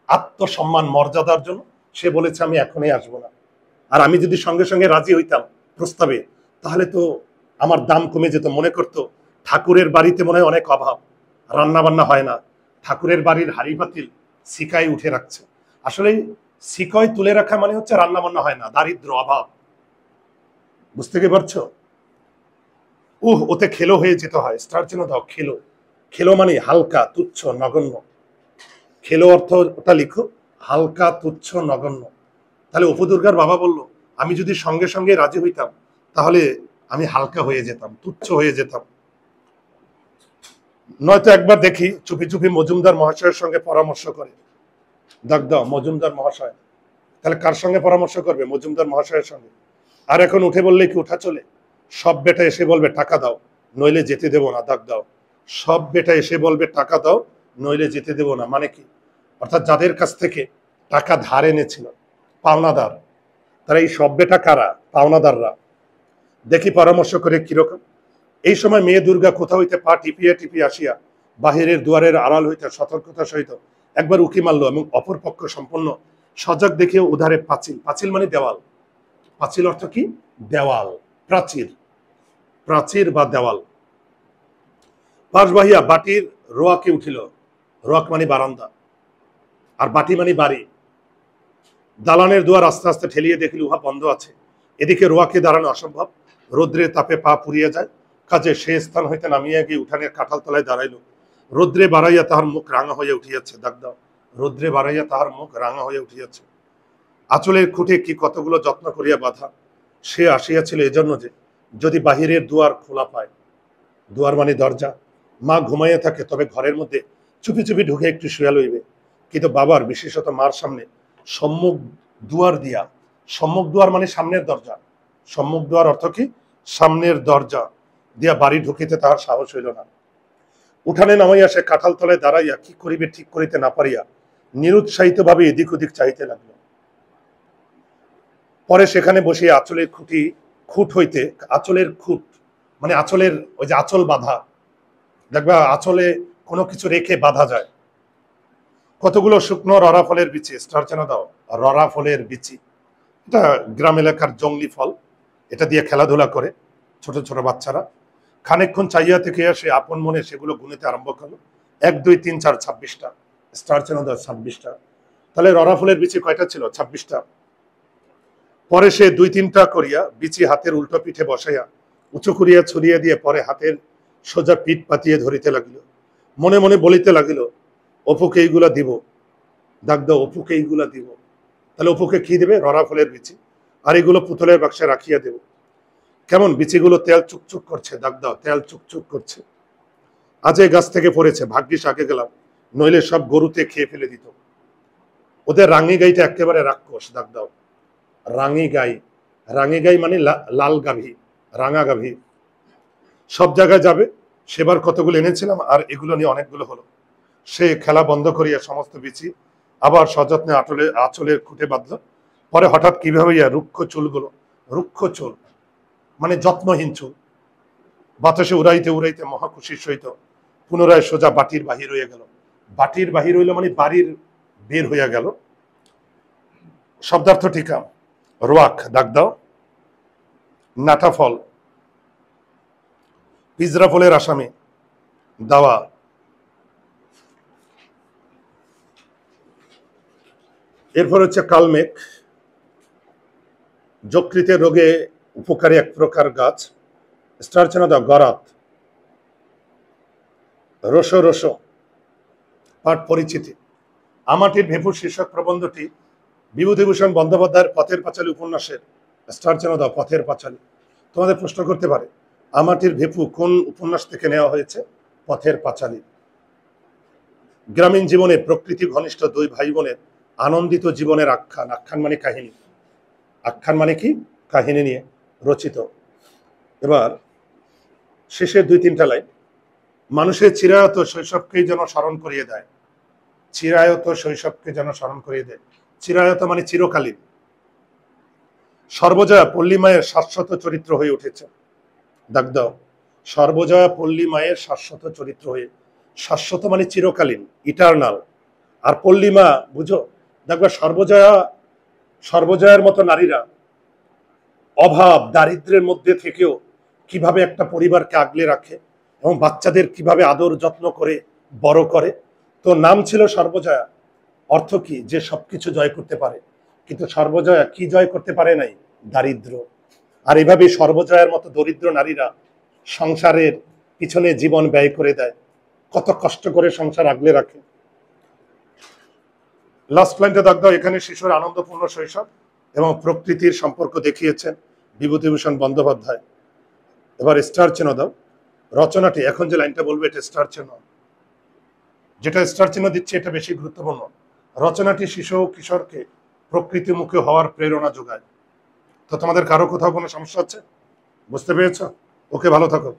আত্মসম্মান, মর্যাদার জন্য সে বলেছে আমি এখনই আসবো না। আর আমি যদি সঙ্গে সঙ্গে রাজি হইতাম প্রস্তাবে তাহলে তো আমার দাম কমে যেত। মনে করতো ঠাকুরের বাড়িতে মনে হয় অনেক অভাব, রান্না বান্না হয় না, ঠাকুরের বাড়ির হাড়ি পাতিল সিকায় উঠে রাখছে। আসলে সিকয় তুলে রাখা মানে হচ্ছে রান্না বান্না হয় না, দারিদ্র, অভাব। বুঝতে কি পারছো? ওতে খেলো হয়ে যেতে হয়। স্টার চিহ্ন দাও, খেলো। খেলো মানে হালকা, তুচ্ছ, নগণ্য। খেলো অর্থ ওটা লিখো, হালকা, তুচ্ছ, নগণ্য। তাহলে অপু দুর্গার বাবা বলল, আমি যদি সঙ্গে সঙ্গে রাজি হইতাম তাহলে আমি হালকা হয়ে যেতাম, তুচ্ছ হয়ে যেতাম। নয়তো একবার দেখি চুপি চুপি মজুমদার মহাশয়ের সঙ্গে পরামর্শ করে। দাগ দাও, মজুমদার মহাশয়। তাহলে কার সঙ্গে পরামর্শ করবে? মজুমদার মহাশয়ের সঙ্গে। আর এখন উঠে বললে কি উঠা চলে? সব বেটা এসে বলবে টাকা দাও নইলে যেতে দেবো না। দাগ দাও, সব বেটা এসে বলবে টাকা দাও নইলে যেতে দেবো না। মানে কি? অর্থাৎ যাদের কাছ থেকে টাকা ধার এনেছিল, পাওনাদার, তারা এই সব বেটা কারা? পাওনাদাররা। দেখি পরামর্শ করে কিরকম। এই সময় মেয়ে দুর্গা কোথা হইতে পা টিপিয়া টিপিয়া আসিয়া বাহিরের দুয়ারের আড়াল হইতে সতর্কতা সহিত একবার উকি মারল এবং অপর পক্ষ সম্পন্ন সজাগ দেখিয়ে উধারে পাঁচিল। পাঁচিল মানে দেওয়াল। পাঁচিল অর্থ কি? দেওয়াল, প্রাচীর, প্রাচীর বা দেওয়াল। পাশ বাহিয়া বাটির রোয়াকে উঠিল। রোয়াক মানে বারান্দা, আর বাটি মানে বাড়ি। দালানের দুয়ার আস্তে আস্তে ঠেলিয়ে দেখিল উহা বন্ধ আছে। এদিকে রোয়াকে দাঁড়ানো অসম্ভব, রৌদ্রের তাপে পা পুড়িয়া যায়। কাজে সে স্থান হইতে নামিয়া গিয়ে উঠানের কাঁঠাল তলায় দাঁড়াইল। রৌদ্রে বাড়াইয়া তাহার মুখ রাঙা হইয়া উঠিয়াছে। দাগ দাও, রৌদ্রে বাড়াইয়া তাহার মুখ রাঙা হইয়া উঠিয়াছে। আঁচলের খুঁটে কি কতগুলো যত্ন করিয়া বাঁধা। সে আসিয়াছিল এজন্য যে যদি বাহিরের দুয়ার খোলা পায়, দুয়ার মানে দরজা, মা ঘুমাইয়া থাকে তবে ঘরের মধ্যে চুপি চুপি ঢুকে একটু শুয়া লইবে। কিন্তু বাবার, বিশেষত মার সামনে সম্মুখ দুয়ার দিয়া, সম্মুখ দুয়ার মানে সামনের দরজা, সম্মুখ দুয়ার অর্থ কি? সামনের দরজা দিয়া বাড়ি ঢুকিতে তাহার সাহস হইল না। উঠানে নামাইয়া সে কাঁঠাল তলায় দাঁড়াইয়া কি করিবে ঠিক করিতে না পারিয়া নিরুৎসাহিত ভাবে এদিক ওদিক চাহিতে লাগলো। পরে সেখানে বসিয়া আঁচলের খুঁট হইতে, আঁচলের খুঁট মানে আঁচলের ওই যে আঁচল বাঁধা, দেখবা আঁচলে কোনো কিছু রেখে বাঁধা যায়, কতগুলো শুকনো ররা ফলের বিচি, স্টার চেনা দাও, ররা ফলের বিচি, এটা গ্রাম এলাকার জঙ্গলি ফল, এটা দিয়ে খেলাধুলা করে ছোট ছোট বাচ্চারা। খানিকক্ষণ চাইয়া থেকে সে আপন মনে সেগুলো গুনিতে আরম্ভ করলো। 1 2 3 4 26টা, স্টার চেনা দাও 26টা। তাহলে ররা ফলের বিচি কয়টা ছিল? 26টা। পরে সে 2 3টা করিয়া বিচি হাতের উল্টো পিঠে বসাইয়া উঁচু করিয়া ছড়িয়ে দিয়ে পরে হাতের সোজা পিঠ পাতিয়ে ধরিতে লাগিল। মনে মনে বলিতে লাগিল, অপুকে এইগুলা দিব, দাগ দাও, অপুকে এইগুলা দিব। তাহলে অপুকে কি দেবে? ররা ফলের বিচি। আর এগুলো পুতুলের বাক্সে রাখিয়া দেব। কেমন বিচিগুলো তেল চুকচুক করছে, দাগ দাও, তেল চুকচুক করছে। আজ এই গাছ থেকে পড়েছে, ভাগ্যিস আগে গেলাম, নইলে সব গরুতে খেয়ে ফেলে দিত। ওদের রাঙি গাইটা একেবারে রাক্ষস, দাগ দাও, রাঙি গাই। রাঙি গাই মানে লাল গাভী, রাঙা গাভী। সব জায়গায় যাবে। সেবার কতগুলো এনেছিলাম আর এগুলো নিয়ে অনেকগুলো হলো। সে খেলা বন্ধ করিয়া সমস্ত বিচি আবার সযত্নে আঁচলের খুঁটে বাঁধল। পরে হঠাৎ কিভাবে রুক্ষ চুলগুলো, রুক্ষ চুল মানে যত্নহীন চুল, বাতাসে উড়াইতে উড়াইতে মহাখুশির সহিত পুনরায় সোজা বাটির বাহির হইয়া গেল। বাটির বাহির হইল মানে বাড়ির বের হইয়া গেল। শব্দার্থ টিকা, রোয়াক, দাগ দাও, নাটা ফল, পিজরা ফলের আসামি, দাওয়া। এরপর হচ্ছে কালমেঘ, যকৃতের রোগে উপকারী এক প্রকার গাছ, স্টার চেনা দাও, গরাত। রস রস, পাঠ পরিচিতি। আমাটির ভেপু শীর্ষক প্রবন্ধটি বিভূতিভূষণ বন্দ্যোপাধ্যায়ের পথের পাঁচালী উপন্যাসের, স্টার চেনা দাও, পথের পাঁচালী। তোমাদের প্রশ্ন করতে পারে আমাটির ভেপু কোন উপন্যাস থেকে নেওয়া হয়েছে? পথের পাঁচালী। গ্রামীণ জীবনে প্রকৃতি ঘনিষ্ঠ 2 ভাই বোনের আনন্দিত জীবনের আখ্যান, আখ্যান মানে কাহিনী, আখ্যান মানে কি? কাহিনী নিয়ে রচিত। এবার শেষের 2 3টা লাইন, মানুষের চিরায়ত শৈশবকেই যেন স্মরণ করিয়ে দেয়, চিরায়ত শৈশবকে যেন স্মরণ করিয়ে দেয়। চিরায়ত মানে চিরকালীন। সর্বজয়া পল্লী মায়ের শাশ্বত চরিত্র হয়ে উঠেছে, দাগ দাও, সর্বজয়া পল্লী মায়ের শাশ্বত চরিত্র হয়ে, শাশ্বত মানে চিরকালীন, ইটার্নাল। আর পল্লীমা বুঝো, দেখবে সর্বজয়ার মতো নারীরা অভাব দারিদ্রের মধ্যে থেকেও কিভাবে একটা পরিবারকে আগলে রাখে এবং বাচ্চাদের কিভাবে আদর যত্ন করে বড় করে। তো নাম ছিল সর্বজয়া, অর্থ কি? যে সবকিছু জয় করতে পারে। কিন্তু সর্বজয়া কি জয় করতে পারে নাই? দারিদ্র। আর এভাবে সর্বজয়ার মতো দরিদ্র নারীরা সংসারের পিছনে জীবন ব্যয় করে দেয়, কত কষ্ট করে সংসার আগলে রাখে। লাস্ট লাইনটা দাগ দাও, এখানে শিশুর আনন্দপূর্ণ শৈশব এবং প্রকৃতির সম্পর্ক দেখিয়েছেন বিভূতিভূষণ বন্দ্যোপাধ্যায়। এবার স্টার চিহ্ন দাও, রচনাটি, এখন যে লাইনটা বলবো এটা স্টার চিহ্ন, যেটা স্টার চিহ্ন দিচ্ছে এটা বেশি গুরুত্বপূর্ণ। রচনাটি শিশু ও কিশোরকে প্রকৃতিমুখী হওয়ার প্রেরণা যোগায়। তো তোমাদের কারো কোথাও কোনো সমস্যা হচ্ছে? বুঝতে পেরেছ? ওকে, ভালো থাকো।